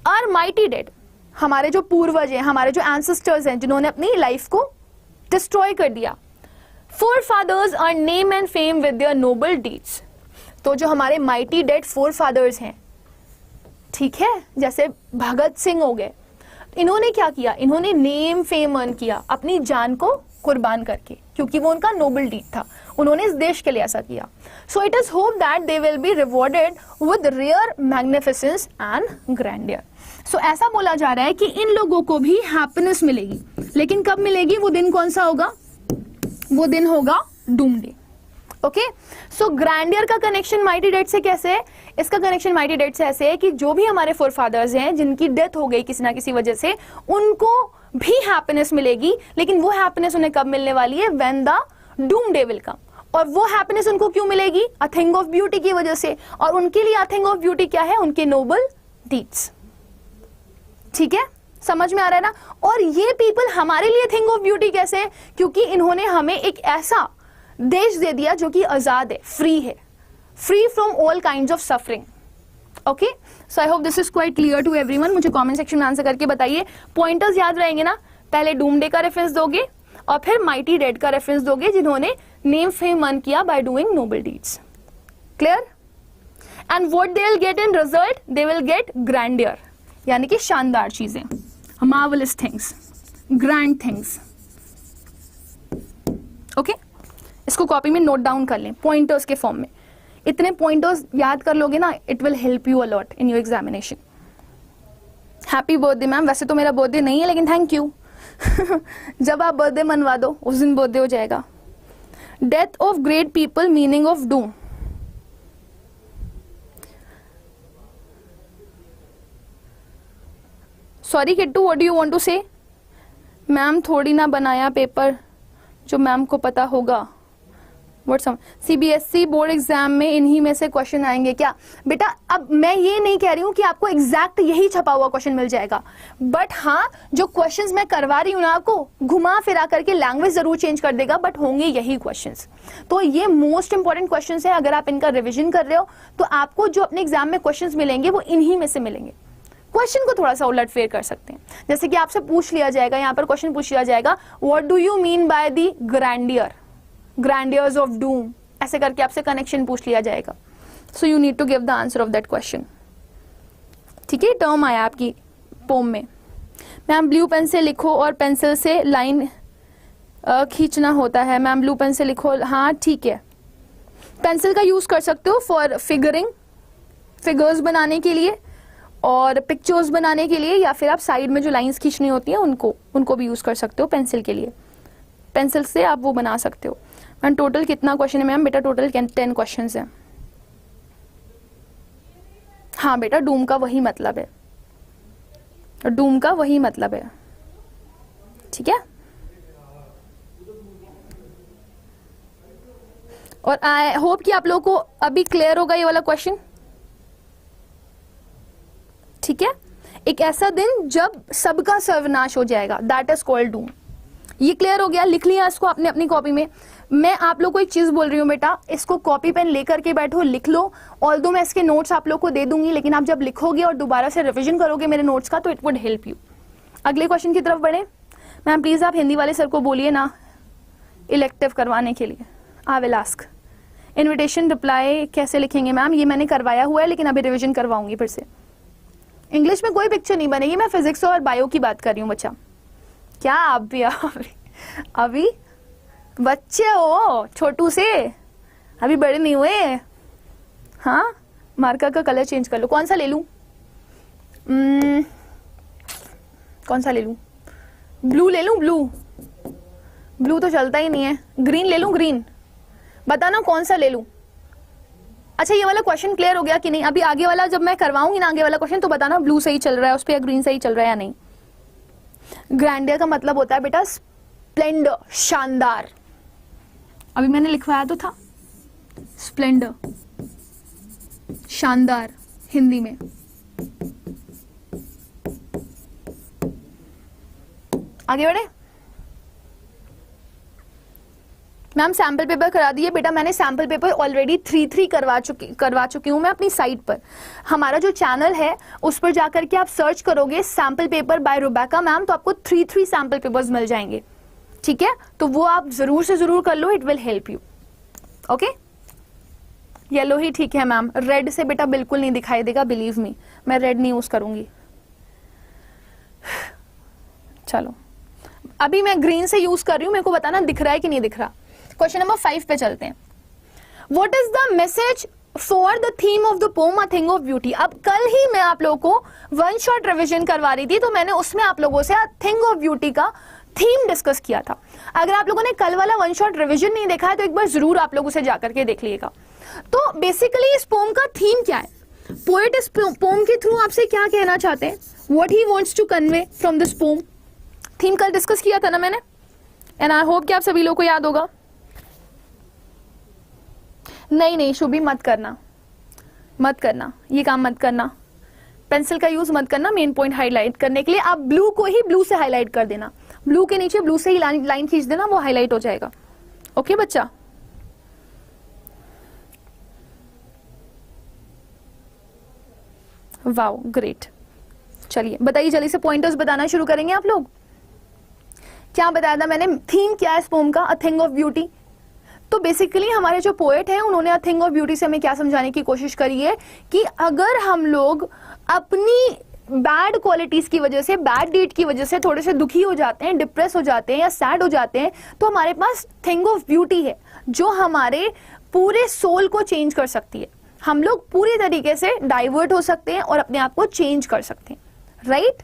और माइटी डेड, हमारे जो पूर्वज हैं, हमारे जो एंसेस्टर्स हैं, जिन्होंने अपनी लाइफ को डिस्ट्रॉय कर दिया। Forefathers are name and fame with their noble deeds. तो जो हमारे माइटी डेड फोरफादर्स हैं, ठीक है, जैसे भगत सिंह हो गए, इन्होंने क्या किया? इन्होंने नेम फेम अर्न किया अपनी जान को कुर्बान करके, क्योंकि वो उनका नोबल डीड था, उन्होंने इस देश के लिए ऐसा किया। So it is hope that they will be rewarded with rare magnificence and grandeur. So ऐसा बोला जा रहा है कि इन लोगों को भी हैप्पीनेस मिलेगी, लेकिन कब मिलेगी? वो दिन कौन सा होगा? वो दिन होगा डूम डे। ओके, सो ग्रैंडियर का कनेक्शन माइटी डेड से कैसे है? इसका कनेक्शन माइटी डेड से ऐसे है कि जो भी हमारे फोरफादर्स हैं जिनकी डेथ हो गई किसी ना किसी वजह से, उनको भी हैप्पीनेस मिलेगी, लेकिन वो हैप्पीनेस उन्हें कब मिलने वाली है? When the doom day will come. और वो हैप्पीनेस उनको क्यों मिलेगी? अ थिंग ऑफ ब्यूटी की वजह से। और उनके लिए अ थिंग ऑफ ब्यूटी क्या है? उनके नोबल डीड्स। ठीक है, समझ में आ रहा है ना? और ये पीपल हमारे लिए थिंग ऑफ ब्यूटी कैसे है? क्योंकि इन्होंने हमें एक ऐसा देश दे दिया जो कि आजाद है, फ्री है, free from all kinds of suffering. Okay, so I hope this is quite clear to everyone. मुझे कमेंट सेक्शन में आंसर करके बताइए। पॉइंटर्स याद रहेंगे ना? पहले डूम डे का रेफरेंस दोगे और फिर माइटी डेड का रेफरेंस दोगे, जिन्होंने नेम फेम अर्न किया by doing noble deeds. Clear? And what they will get in result? They will get grandeur, यानी कि शानदार चीजें, marvellous things, grand things. Okay, इसको कॉपी में नोट डाउन कर लें पॉइंटर्स के फॉर्म में। इतने पॉइंटर्स याद कर लोगे ना, it will help you a lot in your examination. Happy birthday ma'am. वैसे तो मेरा बर्थडे नहीं है, लेकिन थैंक यू। जब आप बर्थडे मनवा दो उस दिन बर्थडे हो जाएगा। Death of great people, meaning of doom. Sorry Kittu, what do you want to say? Ma'am थोड़ी ना बनाया पेपर जो मैम को पता होगा। सीबीएसई बोर्ड एग्जाम में इन्हीं में से क्वेश्चन आएंगे क्या? बेटा अब मैं ये नहीं कह रही हूँ कि आपको एग्जैक्ट यही छपा हुआ क्वेश्चन मिल जाएगा, बट हाँ जो क्वेश्चंस मैं करवा रही हूँ ना आपको, घुमा फिरा करके लैंग्वेज जरूर चेंज कर देगा, बट होंगे यही क्वेश्चंस। तो ये मोस्ट इंपॉर्टेंट क्वेश्चंस है। अगर आप इनका रिविजन कर रहे हो तो आपको जो अपने एग्जाम में क्वेश्चंस मिलेंगे वो इन्हीं में से मिलेंगे। क्वेश्चन को थोड़ा सा उलट फेर कर सकते हैं, जैसे कि आपसे पूछ लिया जाएगा, यहाँ पर क्वेश्चन पूछ लिया जाएगा, what do you mean by the grandeur, grandeurs of doom, ऐसे करके आपसे कनेक्शन पूछ लिया जाएगा। So you need to give the answer of that question. ठीक है, टर्म आया आपकी पोम में। मैम ब्लू पेन से लिखो और पेंसिल से लाइन खींचना होता है। मैम ब्लू पेन से लिखो, हाँ ठीक है। पेंसिल का यूज कर सकते हो फॉर फिगरिंग, फिगर्स बनाने के लिए और पिक्चर्स बनाने के लिए, या फिर आप साइड में जो लाइंस खींचनी होती हैं उनको भी यूज कर सकते हो पेंसिल के लिए। पेंसिल से आप वो बना सकते हो। मैम टोटल कितना क्वेश्चन है? मैम बेटा टोटल 10 क्वेश्चन है। हाँ बेटा डूम का वही मतलब है, डूम का वही मतलब है। ठीक है, और आई होप कि आप लोगों को अभी क्लियर होगा ये वाला क्वेश्चन। ठीक है, एक ऐसा दिन जब सबका सर्वनाश हो जाएगा, दैट इज कॉल्ड डूम। ये क्लियर हो गया? लिख लिया इसको आपने अपनी कॉपी में। मैं आप लोग को एक चीज बोल रही हूँ बेटा, इसको कॉपी पेन लेकर के बैठो, लिख लो। ऑल्दो मैं इसके नोट्स आप लोग को दे दूंगी, लेकिन आप जब लिखोगे और दोबारा से रिवीजन करोगे मेरे नोट्स का तो इट वुड हेल्प यू। अगले क्वेश्चन की तरफ बढ़े। मैम प्लीज आप हिंदी वाले सर को बोलिए ना इलेक्टिव करवाने के लिए। I will ask. Invitation reply कैसे लिखेंगे? मैम ये मैंने करवाया हुआ है, लेकिन अभी रिविजन करवाऊंगी फिर से। इंग्लिश में कोई पिक्चर नहीं बनेगी, मैं फिजिक्स और बायो की बात कर रही हूँ बच्चा। क्या आप भी अभी बच्चे हो छोटू से, अभी बड़े नहीं हुए। हाँ मार्कर का कलर चेंज कर लो। कौन सा ले लूं? कौन सा ले लूं? ब्लू ले लूं? ब्लू तो चलता ही नहीं है। ग्रीन ले लूं? ग्रीन बताना कौन सा ले लूं। अच्छा ये वाला क्वेश्चन क्लियर हो गया कि नहीं? अभी आगे वाला जब मैं करवाऊंगी ना आगे वाला क्वेश्चन तो बताना ब्लू सही चल रहा है उस पर या ग्रीन सही चल रहा है या नहीं। ग्रैंडियर का मतलब होता है बेटा स्प्लेंडर, शानदार। अभी मैंने लिखवाया तो था स्प्लेंडर, शानदार हिंदी में। आगे बढ़े। मैम सैंपल पेपर करा दिए? बेटा मैंने सैंपल पेपर ऑलरेडी 3 करवा चुकी हूं मैं अपनी साइट पर। हमारा जो चैनल है उस पर जाकर के आप सर्च करोगे सैंपल पेपर बाय रुबेका मैम, तो आपको 3 सैंपल पेपर्स मिल जाएंगे। ठीक है, तो वो आप जरूर से जरूर कर लो, it will help you. Okay, yellow ही ठीक है मैम। रेड से बेटा बिल्कुल नहीं दिखाई देगा, बिलीव मी, मैं रेड नहीं यूज करूंगी। चलो अभी मैं ग्रीन से यूज कर रही हूं, मेरे को बताना दिख रहा है कि नहीं दिख रहा। क्वेश्चन नंबर 5 पे चलते हैं। What is the message for the theme of the pome a thing of beauty? अब कल ही मैं आप लोगों को 1 शॉट रिविजन करवा रही थी, तो मैंने उसमें आप लोगों से थिंग ऑफ ब्यूटी का थीम डिस्कस किया था। अगर आप लोगों ने कल वाला 1 शॉट रिविजन नहीं देखा है तो एक बार जरूर आप लोग उसे जाकर के देख लीजिएगा। तो बेसिकली इस पोम का थीम क्या है? पोएट इस पोम के थ्रू आपसे क्या कहना चाहते हैं? What he wants to convey from this poem. Theme कल डिस्कस किया था ना मैंने, एंड आई होप कि आप सभी लोगों को याद होगा। नहीं शुभी मत करना, ये काम मत करना, पेंसिल का यूज मत करना मेन पॉइंट हाईलाइट करने के लिए। आप ब्लू को ही ब्लू से हाईलाइट कर देना, ब्लू के नीचे ब्लू से ही लाइन खींच देना, वो हाईलाइट हो जाएगा। ओके बच्चा, वाओ ग्रेट। चलिए बताइए जल्दी से, पॉइंटर्स बताना शुरू करेंगे आप लोग। क्या बताया था मैंने? थीम क्या है इस पोम का? अ थिंग ऑफ ब्यूटी। तो बेसिकली हमारे जो पोएट हैं उन्होंने अ थिंग ऑफ ब्यूटी से हमें क्या समझाने की कोशिश करी है कि अगर हम लोग अपनी बैड क्वालिटीज की वजह से, बैड डीड की वजह से थोड़े से दुखी हो जाते हैं, डिप्रेस हो जाते हैं या सैड हो जाते हैं, तो हमारे पास थिंग ऑफ ब्यूटी है जो हमारे पूरे सोल को चेंज कर सकती है। हम लोग पूरी तरीके से डाइवर्ट हो सकते हैं और अपने आप को चेंज कर सकते हैं, right?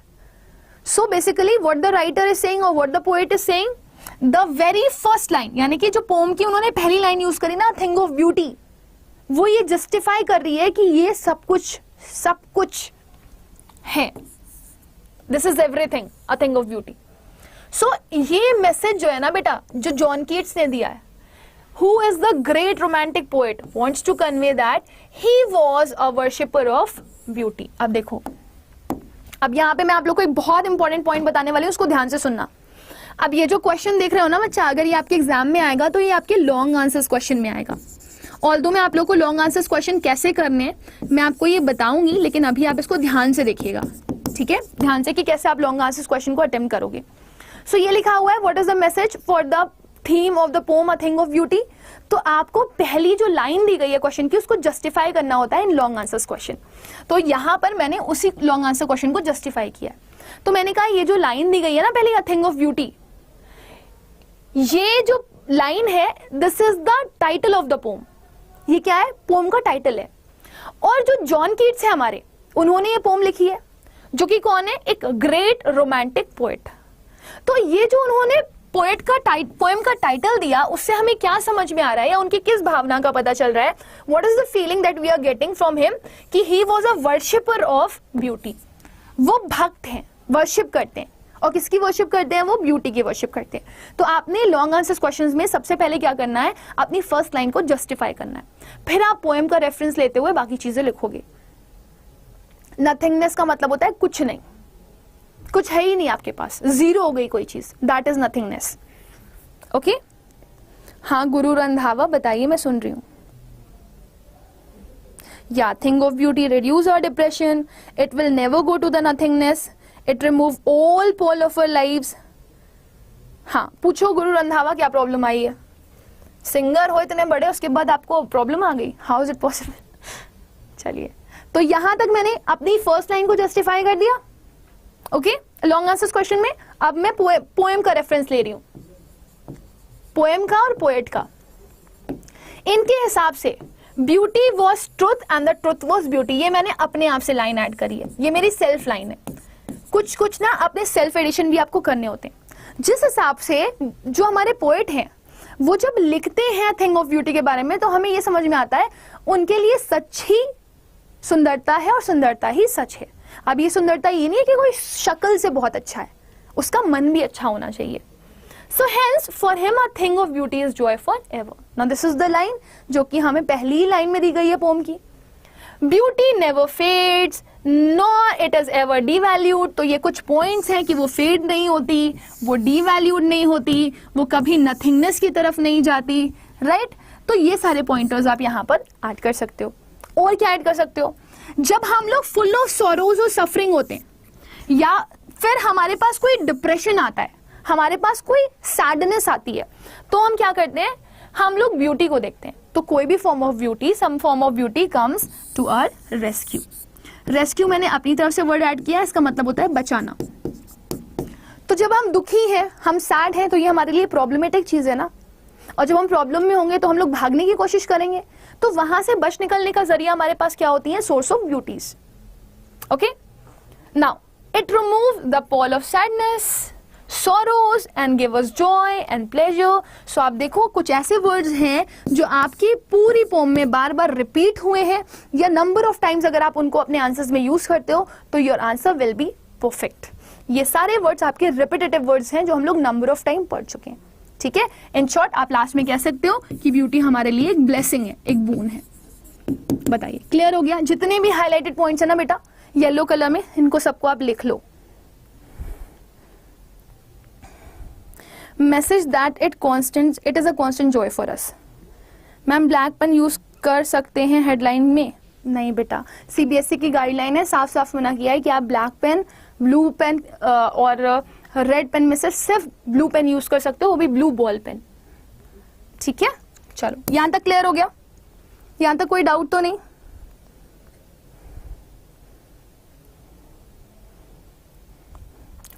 So basically what the writer is saying और what the poet is saying, the very first line, यानी कि जो पोम की उन्होंने पहली लाइन यूज करी ना, थिंग ऑफ ब्यूटी, वो ये जस्टिफाई कर रही है कि ये सब कुछ है, this is everything a thing of beauty. So ये मैसेज जो है ना बेटा, जो जॉन कीट्स ने दिया है, who is the great romantic poet, wants to convey that he was a worshipper of beauty। अब देखो, अब यहाँ पे मैं आप लोग को एक बहुत इंपॉर्टेंट पॉइंट बताने वाली हूँ, उसको ध्यान से सुनना। अब ये जो क्वेश्चन देख रहे हो ना बच्चा, अगर ये आपके एग्जाम में आएगा तो ये आपके लॉन्ग आंसर्स क्वेश्चन में आएगा। ऑल्दो मैं आप लोग को लॉन्ग आंसर्स क्वेश्चन कैसे करने मैं आपको ये बताऊंगी, लेकिन अभी आप इसको ध्यान से देखिएगा, ठीक है, ध्यान से, कि कैसे आप लॉन्ग आंसर्स क्वेश्चन को अटेम्प्ट करोगे। सो ये लिखा हुआ है, what is the message for the theme of the pome a thing of beauty. तो आपको पहली जो लाइन दी गई है क्वेश्चन की, उसको जस्टिफाई करना होता है इन लॉन्ग आंसर्स क्वेश्चन। तो यहां पर मैंने उसी लॉन्ग आंसर क्वेश्चन को जस्टिफाई किया। तो मैंने कहा ये जो लाइन दी गई है ना पहली, अ थिंग ऑफ ब्यूटी, ये जो लाइन है, this is the title of the pome. ये क्या है? पोम का टाइटल है। और जो जॉन कीट्स है हमारे, उन्होंने ये पोम लिखी है, जो कि कौन है? एक ग्रेट रोमांटिक पोएट। तो ये जो उन्होंने पोएम का टाइटल दिया, उससे हमें क्या समझ में आ रहा है, या उनकी किस भावना का पता चल रहा है? What is the feeling that we are getting from him, कि he was a worshipper of beauty. वो भक्त हैं, वर्शिप करते हैं। और किसकी वर्शिप करते हैं? वो ब्यूटी की वर्शिप करते हैं। तो आपने लॉन्ग आंसर्स क्वेश्चंस में सबसे पहले क्या करना है? अपनी फर्स्ट लाइन को जस्टिफाई करना है, फिर आप पोएम का रेफरेंस लेते हुए बाकी चीजें लिखोगे। नथिंगनेस का मतलब होता है कुछ नहीं, कुछ है ही नहीं आपके पास, जीरो हो गई कोई चीज, दैट इज नथिंगनेस। ओके, हाँ गुरु रंधावा बताइए, मैं सुन रही हूं। या thing of beauty reduce our depression, it will never go to the nothingness, it remove all pall of our lives. हाँ पूछो गुरु रंधावा, क्या प्रॉब्लम आई है? सिंगर हो इतने बड़े, उसके बाद आपको प्रॉब्लम आ गई, हाउ इज इट पॉसिबल? चलिए, तो यहां तक मैंने अपनी फर्स्ट लाइन को जस्टिफाई कर दिया। ओके, लॉन्ग आंसर्स क्वेश्चन में अब मैं पोएम का रेफरेंस ले रही हूं, पोएम का और पोएट का। इनके हिसाब से beauty was truth and the truth was beauty. ये मैंने अपने आप से लाइन ऐड करी है, ये मेरी सेल्फ लाइन है। कुछ ना अपने सेल्फ एडिशन भी आपको करने होते हैं। जिस हिसाब से जो हमारे पोएट हैं, वो जब लिखते हैं थिंग ऑफ ब्यूटी के बारे में, तो हमें ये समझ में आता है उनके लिए सच ही सुंदरता है और सुंदरता ही सच है। अब ये सुंदरता ये नहीं है कि कोई शक्ल से बहुत अच्छा है, उसका मन भी अच्छा होना चाहिए। So hence for him a thing of beauty is Joy for ever. Now this is the line जो कि हमें पहली ही लाइन में दी गई है पोम की। Beauty never fades nor it is ever devalued. तो ये कुछ पॉइंट्स हैं कि वो फेड नहीं होती, वो डीवैल्यूड नहीं होती, वो कभी नथिंगनेस की तरफ नहीं जाती, राइट? तो ये सारे पॉइंटर्स आप यहाँ पर ऐड कर सकते हो। और क्या ऐड कर सकते हो? जब हम लोग फुल ऑफ सॉरोज और सफरिंग होते हैं, या फिर हमारे पास कोई डिप्रेशन आता है, हमारे पास कोई सैडनेस आती है, तो हम क्या करते हैं? हम लोग ब्यूटी को देखते हैं। तो कोई भी form of beauty, some form of beauty comes to our rescue. Rescue मैंने अपनी तरफ से वर्ड ऐड किया, इसका मतलब होता है बचाना। तो जब हम दुखी हैं, हम सैड हैं, तो ये हमारे लिए प्रॉब्लमेटिक चीज है ना। और जब हम प्रॉब्लम में होंगे तो हम लोग भागने की कोशिश करेंगे, तो वहां से बच निकलने का जरिया हमारे पास क्या होती है? Source of beauties. Okay, now it remove the pall of sadness, sorrows and give us joy and pleasure। So आप देखो, कुछ ऐसे वर्ड्स हैं जो आपकी पूरी पोम में बार बार रिपीट हुए हैं, या नंबर ऑफ टाइम्स अगर आप उनको अपने आंसर्स में यूज करते हो तो your answer will be perfect. ये सारे वर्ड्स आपके रिपीटेटिव वर्ड्स हैं जो हम लोग नंबर ऑफ टाइम पढ़ चुके हैं, ठीक है? इन शॉर्ट आप लास्ट में कह सकते हो कि ब्यूटी हमारे लिए एक ब्लेसिंग है, एक बून है। बताइए, क्लियर हो गया? जितने भी हाईलाइटेड पॉइंट्स है ना बेटा येलो कलर में, इनको सबको आप लिख लो। Message that it is a constant joy for us. Ma'am black pen use कर सकते हैं हेडलाइन में? नहीं बेटा, सीबीएसई की गाइडलाइन है, साफ साफ मना किया है कि आप ब्लैक पेन, ब्लू पेन और रेड पेन में से सिर्फ ब्लू पेन यूज कर सकते हो, वो भी ब्लू बॉल पेन, ठीक है? चलो, यहां तक क्लियर हो गया? यहां तक कोई डाउट तो नहीं?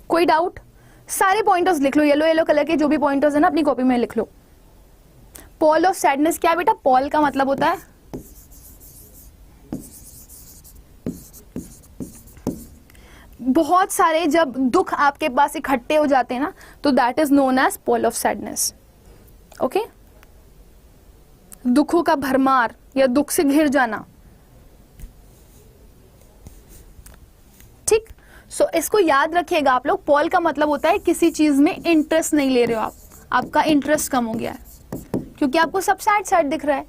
कोई डाउट? सारे पॉइंटर्स लिख लो, येलो येलो कलर के जो भी पॉइंटर्स है ना अपनी कॉपी में लिख लो। पॉल ऑफ सैडनेस क्या है बेटा? पॉल का मतलब होता है बहुत सारे जब दुख आपके पास इकट्ठे हो जाते हैं ना, तो that is known as pall of sadness. Okay, दुखों का भरमार या दुख से घिर जाना. ठीक, सो इसको याद रखिएगा आप लोग. पॉल का मतलब होता है किसी चीज में इंटरेस्ट नहीं ले रहे हो आप, आपका इंटरेस्ट कम हो गया है क्योंकि आपको सब सैड सैड दिख रहा है.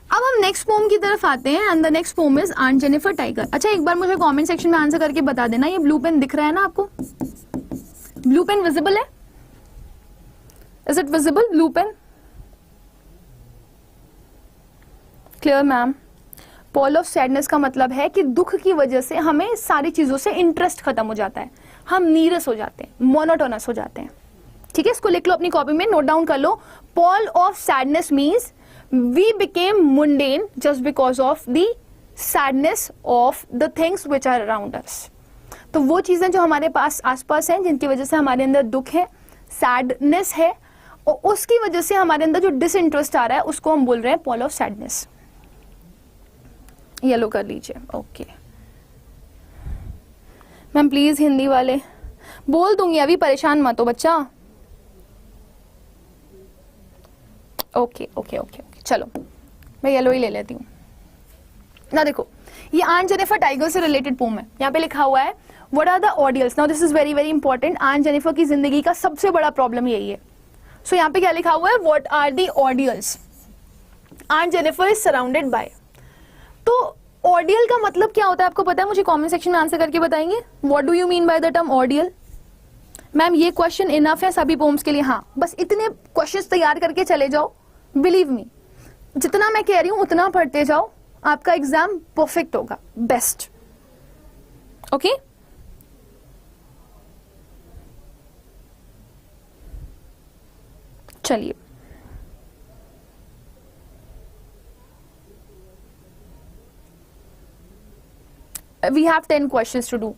अब हम नेक्स्ट पोम की तरफ आते हैं and the next poem is on Jennifer tiger. अच्छा, एक बार मुझे कमेंट सेक्शन में आंसर करके बता देना, ये ब्लू पेन दिख रहा है ना आपको? ब्लू पेन विजिबल है? Is it visible blue pen? Clear ma'am. Pall of sadness का मतलब है कि दुख की वजह से हमें सारी चीजों से इंटरेस्ट खत्म हो जाता है, हम नीरस हो जाते हैं, मोनोटोनस हो जाते हैं. ठीक है, इसको लिख लो अपनी कॉपी में, नोट डाउन कर लो. Pall of sadness means we became mundane just because of the sadness of the things which are around us. तो वो चीजें जो हमारे पास आसपास हैं जिनकी वजह से हमारे अंदर दुख है, सैडनेस है, और उसकी वजह से हमारे अंदर जो डिसइंटरेस्ट आ रहा है उसको हम बोल रहे हैं पॉल ऑफ सैडनेस. येलो कर लीजिए. ओके मैम, प्लीज हिंदी वाले बोल दूंगी, अभी परेशान मत हो बच्चा. ओके ओके ओके, चलो मैं येलो ही ले लेती हूँ ना. देखो, ये ऑन जेनिफर टाइगर से रिलेटेड पोम है. यहाँ पे लिखा हुआ है what are the ordeals. Now this is very very important. Aunt Jennifer की जिंदगी का सबसे बड़ा प्रॉब्लम यही है. सो यहाँ पे क्या लिखा हुआ है? What are the ordeals Aunt Jennifer is surrounded by. तो ऑडियल का मतलब क्या होता है आपको पता है? मुझे कॉमेंट सेक्शन में आंसर करके बताएंगे. What do you mean by the term ordeal? Ma'am, ये क्वेश्चन इनफ है सभी पोम्स के लिए. हाँ, बस इतने क्वेश्चंस तैयार करके चले जाओ. बिलीव मी, जितना मैं कह रही हूं उतना पढ़ते जाओ, आपका एग्जाम परफेक्ट होगा, बेस्ट. ओके, चलिए. We have 10 questions to do.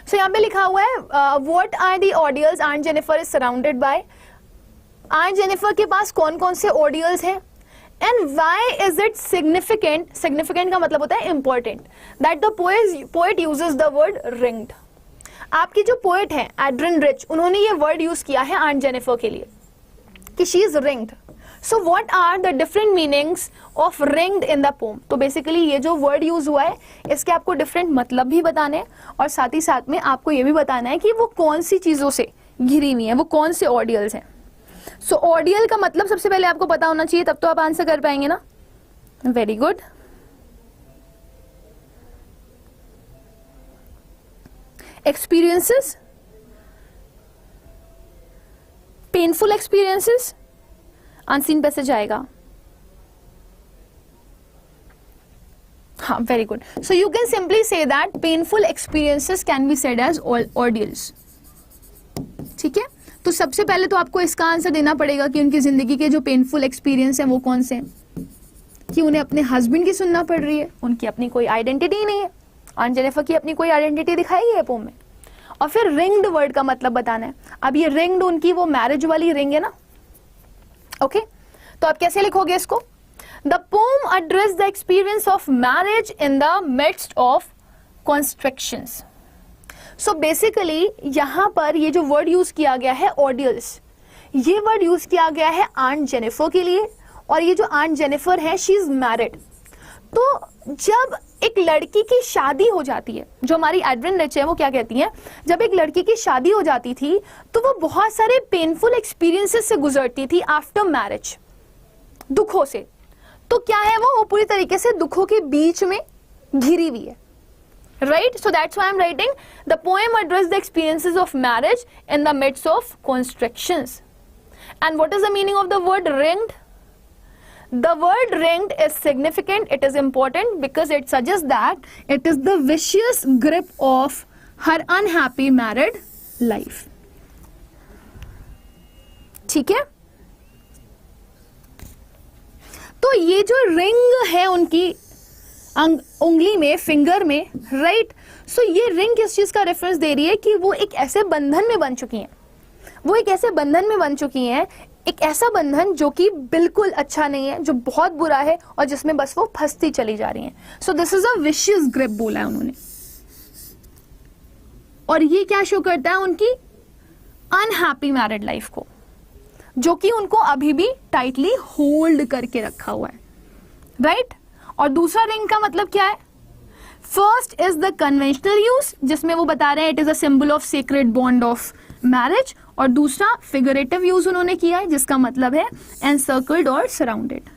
So यहाँ पे लिखा हुआ है what are the ordeals Aunt Jennifer is surrounded by. Aunt Jennifer के पास कौन कौन से ऑडियल्स हैं and why is it significant. Significant का मतलब होता है important. That the poet uses the word ringed. आपकी जो पोएट है एड्रिन रिच, उन्होंने ये वर्ड यूज किया है ऑन जेनिफर के लिए कि she is ringed. So what are the different meanings of ringed in the poem. तो बेसिकली ये जो वर्ड यूज हुआ है इसके आपको डिफरेंट मतलब भी बताने हैं और साथ ही साथ में आपको ये भी बताना है कि वो कौन सी चीजों से घिरी हुई है, वो कौन से ऑडियल्स हैं. सो ऑडियल का मतलब सबसे पहले आपको पता होना चाहिए, तब तो आप आंसर कर पाएंगे ना. Very good. Experiences, painful experiences, unseen पे से जाएगा. हाँ, very good. So you can simply say that painful experiences can be said as ordeals. ठीक है, तो सबसे पहले तो आपको इसका आंसर देना पड़ेगा कि उनकी जिंदगी के जो पेनफुल एक्सपीरियंस हैं वो कौन से हैं. कि उन्हें अपने हस्बैंड की सुनना पड़ रही है, उनकी अपनी कोई आइडेंटिटी ही नहीं है. ऑन जेनिफर की अपनी कोई आइडेंटिटी दिखाई है पोम में. और फिर रिंग्ड वर्ड का मतलब बताना है. अब ये रिंग्ड उनकी वो मैरिज वाली रिंग है ना. ओके, तो आप कैसे लिखोगे इसको? The poem address the experience of marriage in the midst of constructions. So basically यहां पर ये जो वर्ड यूज किया गया है ऑडियल्स, ये वर्ड यूज किया गया है ऑन जेनिफर के लिए. और ये जो ऑन जेनिफर है शी इज मैरिड. तो जब एक लड़की की शादी हो जाती है, जो हमारी एड्रिन रिच है वो क्या कहती है, जब एक लड़की की शादी हो जाती थी तो वो बहुत सारे पेनफुल एक्सपीरियंसेस से गुजरती थी आफ्टर मैरिज, दुखों से. तो क्या है वो पूरी तरीके से दुखों के बीच में घिरी हुई है. Right? So that's why I'm writing the poem addressed the experiences of marriage in the midst of constructions. And what is the meaning of the word ringed? The word ringed is significant, it is important because it suggests that it is the vicious grip of her unhappy married life. ठीक है, तो ये जो ring है उनकी उंगली में, finger में, राइट. सो ये रिंग किस चीज का रेफरेंस दे रही है कि वो एक ऐसे बंधन में बन चुकी हैं. वो एक ऐसे बंधन में बन चुकी हैं, एक ऐसा बंधन जो कि बिल्कुल अच्छा नहीं है, जो बहुत बुरा है और जिसमें बस वो फंसती चली जा रही हैं. सो this is a vicious grip बोला है उन्होंने. और ये क्या शो करता है, उनकी अनहैप्पी मैरिड लाइफ को, जो कि उनको अभी भी टाइटली होल्ड करके रखा हुआ है, राइट। और दूसरा रिंग का मतलब क्या है, first is the conventional use, जिसमें वो बता रहे हैं it is a symbol of secret bond of marriage, और दूसरा फिगरेटिव यूज उन्होंने किया है, जिसका मतलब है एनसर्कल्ड और सराउंडेड,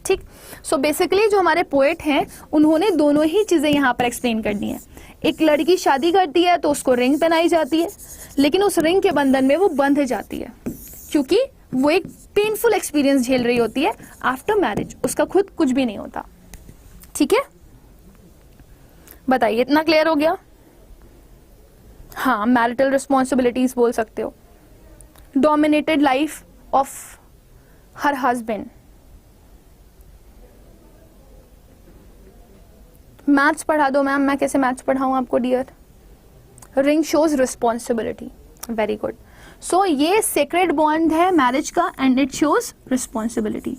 ठीक। सो बेसिकली जो हमारे पोएट हैं उन्होंने दोनों ही चीजें यहाँ पर एक्सप्लेन कर दी हैं। एक लड़की शादी करती है तो उसको रिंग पहनाई जाती है, लेकिन उस रिंग के बंधन में वो बंध जाती है, क्योंकि वो एक पेनफुल एक्सपीरियंस झेल रही होती है आफ्टर मैरिज, उसका खुद कुछ भी नहीं होता, ठीक है। बताइए, इतना क्लियर हो गया? हाँ, मैरिटल रिस्पॉन्सिबिलिटीज बोल सकते हो, dominated life of her husband. Maths पढ़ा दो मैम। मैं कैसे मैथ्स पढ़ाऊं आपको dear? Ring shows responsibility, very good. So ये सेक्रेड बॉन्ड है मैरिज का एंड इट शोज रिस्पॉन्सिबिलिटी,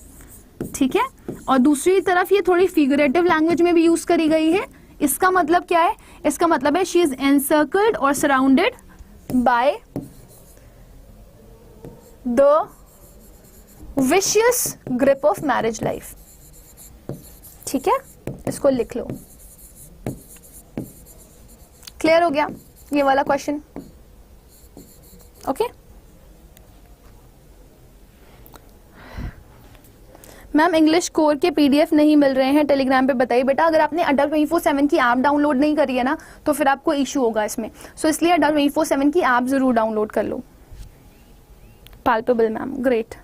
ठीक है। और दूसरी तरफ ये थोड़ी फिगरेटिव लैंग्वेज में भी यूज करी गई है। इसका मतलब क्या है? इसका मतलब है शी इज एनसर्कल्ड और surrounded by the vicious grip of marriage life, ठीक है। इसको लिख लो। क्लियर हो गया ये वाला question? Okay ma'am, English core के पीडीएफ नहीं मिल रहे हैं टेलीग्राम पे, बताइए। बेटा अगर आपने अडल्ट 24/7 की ऐप डाउनलोड नहीं करी है ना, तो फिर आपको इशू होगा इसमें। सो इसलिए अडल्ट 24/7 की ऐप जरूर डाउनलोड कर लो। Palpable ma'am, great.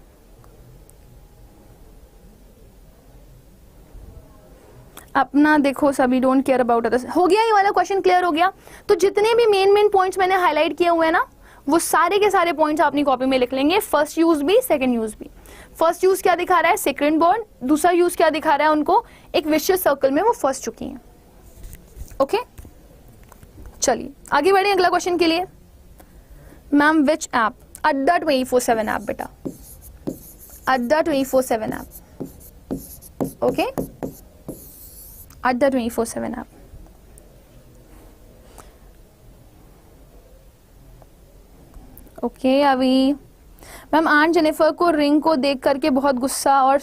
अपना देखो सभी, डोंट केयर अबाउट अदर्स। हो गया ये वाला क्वेश्चन? क्लियर हो गया? तो जितने भी मेन पॉइंट्स मैंने हाईलाइट किए हुए हैं ना, वो सारे के सारे पॉइंट्स अपनी कॉपी में लिख लेंगे। फर्स्ट यूज भी, सेकंड यूज भी। फर्स्ट यूज क्या दिखा रहा है? Sacred bond. दूसरा यूज क्या दिखा रहा है? उनको एक विशियस सर्कल में वो फंस चुकी हैं। ओके चलिए आगे बढ़े अगला क्वेश्चन के लिए। Ma'am which app? अड्डा 24/7 ऐप बेटा, अड्डा 24/7 ऐप। ओके अड्डा 24/7 ऐप। ओके अभी मैम, आंट जेनिफर को रिंग को देख करके बहुत गुस्सा और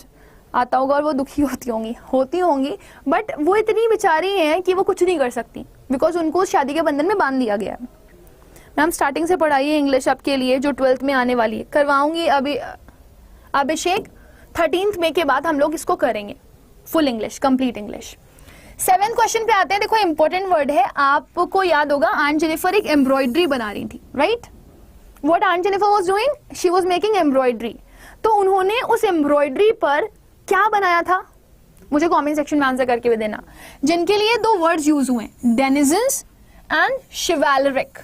आता होगा और वो दुखी होती होंगी, बट वो इतनी बेचारी हैं कि वो कुछ नहीं कर सकती, बिकॉज उनको शादी के बंधन में बांध दिया गया है। मैम स्टार्टिंग से पढ़ाइए इंग्लिश आपके लिए, जो 12th में आने वाली है। करवाऊंगी अभी अभिषेक, 13 मई के बाद हम लोग इसको करेंगे full English, complete English. 7th question पे आते हैं। देखो इंपॉर्टेंट वर्ड है, आपको याद होगा आंट जेनिफर एक एम्ब्रॉयडरी बना रही थी, right? What Aunt Jennifer was doing? She was making embroidery. तो उन्होंने उस एम्ब्रॉयडरी पर क्या बनाया था? मुझे कमेंट सेक्शन में आंसर करके भी देना। जिनके लिए दो वर्ड्स यूज हुए, denizens and शिवैलरिक।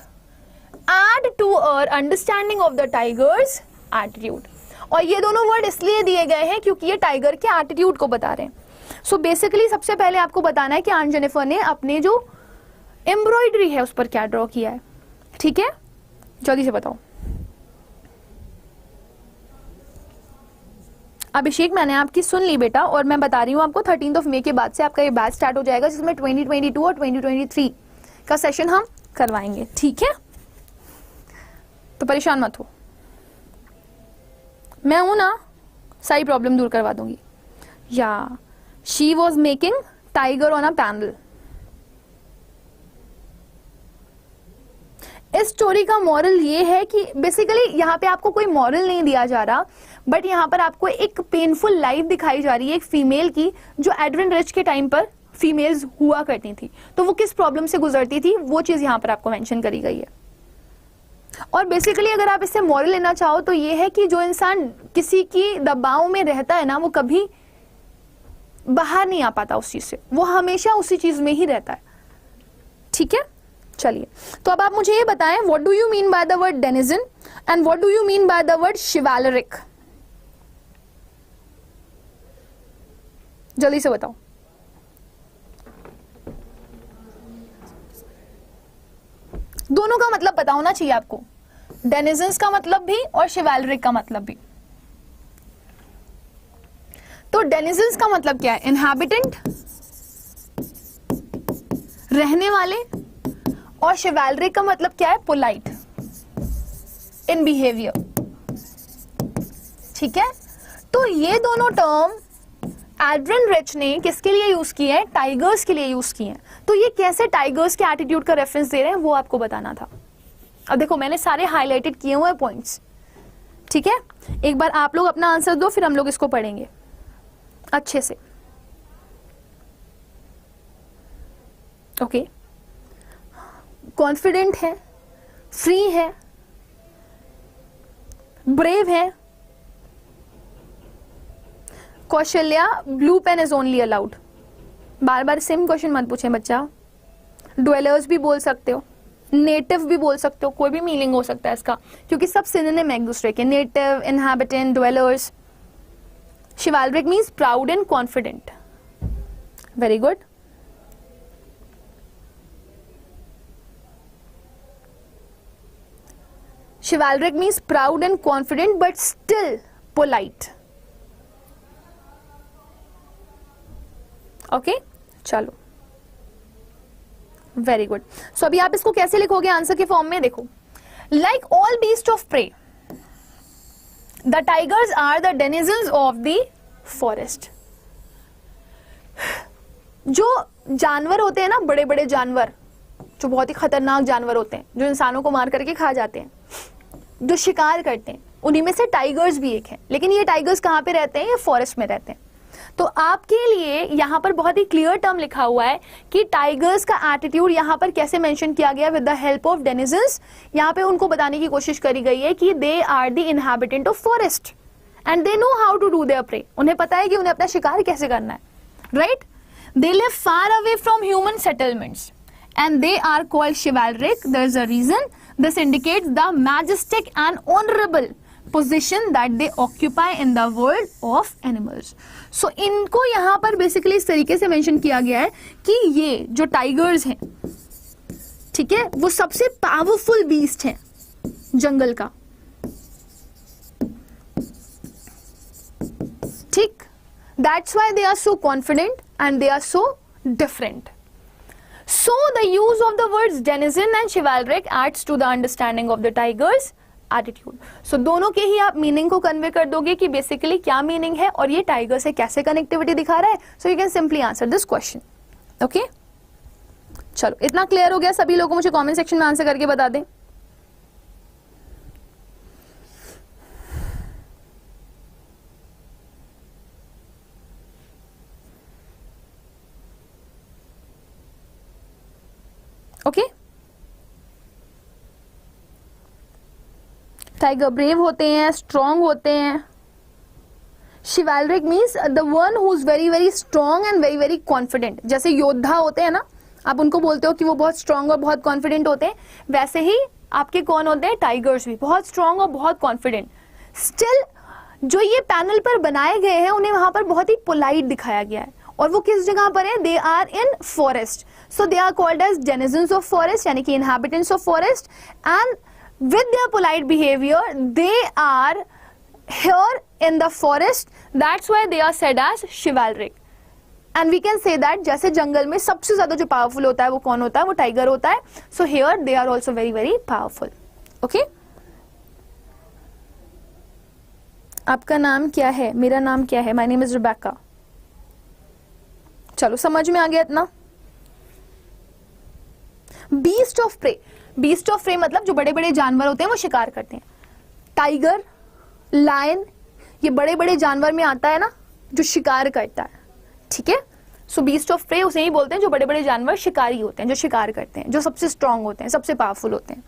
Add to our understanding of the tiger's attitude. और ये दोनों वर्ड इसलिए दिए गए हैं क्योंकि ये टाइगर के एटीट्यूड को बता रहे हैं। सो बेसिकली सबसे पहले आपको बताना है कि आंट जेनिफर ने अपने जो एम्ब्रॉयडरी है उस पर क्या ड्रॉ किया है, ठीक है? जल्दी से बताओ। अभिषेक मैंने आपकी सुन ली बेटा, और मैं बता रही हूँ आपको 13 मई के बाद से आपका ये बैच स्टार्ट हो जाएगा, जिसमें 2022 और 2023 का सेशन हम करवाएंगे, ठीक है? तो परेशान मत हो, मैं हूं ना, सारी प्रॉब्लम दूर करवा दूंगी। या she was making tiger on a panel. इस स्टोरी का मॉरल ये है कि बेसिकली यहाँ पे आपको कोई मॉरल नहीं दिया जा रहा, बट यहाँ पर आपको एक पेनफुल लाइफ दिखाई जा रही है एक फीमेल की, जो एडविन रिच के टाइम पर फीमेल्स हुआ करती थी, तो वो किस प्रॉब्लम से गुजरती थी, वो चीज यहाँ पर आपको मेंशन करी गई है। और बेसिकली अगर आप इससे मॉरल लेना चाहो तो ये है कि जो इंसान किसी की दबाव में रहता है ना, वो कभी बाहर नहीं आ पाता उस चीज से, वो हमेशा उसी चीज में ही रहता है, ठीक है? चलिए, तो अब आप मुझे ये बताएं, what do you mean by the word denizen and what do you mean by the word शिवैलरिक? जल्दी से बताओ। दोनों का मतलब पता होना चाहिए आपको, डेनिजन्स का मतलब भी और शिवैलरिक का मतलब भी। तो डेनिजन्स का मतलब क्या है? इनहैबिटेंट, रहने वाले, और शिवैलरिक का मतलब क्या है? Polite in behaviour. ठीक है, तो ये दोनों टर्म एड्रिन रिच ने किसके लिए यूज किए हैं? टाइगर्स के लिए यूज किए हैं। तो ये कैसे टाइगर्स के एटीट्यूड का रेफरेंस दे रहे हैं वो आपको बताना था। अब देखो मैंने सारे हाईलाइटेड किए हुए पॉइंट्स, ठीक है। एक बार आप लोग अपना आंसर दो, फिर हम लोग इसको पढ़ेंगे अच्छे से। ओके, कॉन्फिडेंट है, फ्री है, ब्रेव है। Kaushalya, blue pen is only allowed. बार बार सेम क्वेश्चन मत पूछें बच्चा। ड्वेलर्स भी बोल सकते हो, नेटिव भी बोल सकते हो, कोई भी मीनिंग हो सकता है इसका, क्योंकि सब सिनोनिम है एक दूसरे के। Native, inhabitant, dwellers. शिवैलरिक means proud and confident. Very good. Chivalric means proud and confident but still polite. Okay? चलो, वेरी गुड। सो अभी आप इसको कैसे लिखोगे आंसर के फॉर्म में? देखो, like all beast of prey, the tigers are the denizens of the forest. जो जानवर होते हैं ना, बड़े बड़े जानवर, जो बहुत ही खतरनाक जानवर होते हैं, जो इंसानों को मार करके खा जाते हैं, जो शिकार करते हैं, उन्हीं में से टाइगर्स भी एक है। लेकिन ये टाइगर्स कहाँ पे रहते हैं? ये फॉरेस्ट में रहते हैं। तो आपके लिए यहाँ पर बहुत ही क्लियर टर्म लिखा हुआ है कि टाइगर्स का एटीट्यूड यहाँ पर कैसे मेंशन किया गया, with the help of denizens. यहाँ पे उनको बताने की कोशिश करी गई है कि they are the inhabitant of forest and they know how to do their prey. उन्हें पता है कि उन्हें अपना शिकार कैसे करना है, right? They live far away from human settlements and they are called chivalric. There is a reason. This indicates the majestic and honorable position that they occupy in the world of animals. So इनको यहाँ पर basically इस तरीके से mention किया गया है कि ये जो टाइगर्स हैं, ठीक है, वो सबसे पावरफुल बीस्ट हैं जंगल का। ठीक, that's why they are so confident and they are so different. So the use of the words denizen and chivalric adds to the understanding of the tiger's attitude. So दोनों के ही आप meaning को convey कर दोगे कि basically क्या meaning है और ये टाइगर से कैसे कनेक्टिविटी दिखा रहा है. So you can simply answer this question. Okay? चलो, इतना क्लियर हो गया सभी लोगों? मुझे कमेंट सेक्शन में आंसर करके बता दें. ओके, टाइगर ब्रेव होते हैं, स्ट्रॉन्ग होते हैं. शिवैलरिक means the one who is very very strong and very very confident. जैसे योद्धा होते हैं ना, आप उनको बोलते हो कि वो बहुत स्ट्रॉन्ग और बहुत कॉन्फिडेंट होते हैं, वैसे ही आपके कौन होते हैं? टाइगर्स भी बहुत स्ट्रॉन्ग और बहुत कॉन्फिडेंट. स्टिल जो ये पैनल पर बनाए गए हैं उन्हें वहां पर बहुत ही पोलाइट दिखाया गया है. और वो किस जगह पर है? They are in forest. So they are called as denizens of forest, यानी कि inhabitants of forest. And with their polite behaviour they are here in the forest. That's why they are said as chivalric. And we can say that जैसे जंगल में सबसे ज्यादा जो powerful होता है वो कौन होता है? वो टाइगर होता है. So here they are also very very powerful. Okay, आपका नाम क्या है? मेरा नाम क्या है? My name is Rebecca. चलो, समझ में आ गया इतना? Beast of prey. Beast of prey मतलब जो बड़े बड़े जानवर होते हैं वो शिकार करते हैं. टाइगर, लायन, ये बड़े बड़े जानवर में आता है ना जो शिकार करता है. ठीक है, सो बीस्ट ऑफ प्रे उसे ही बोलते हैं जो बड़े बड़े जानवर शिकारी होते हैं, जो शिकार करते हैं, जो सबसे स्ट्रांग होते हैं, सबसे पावरफुल होते हैं.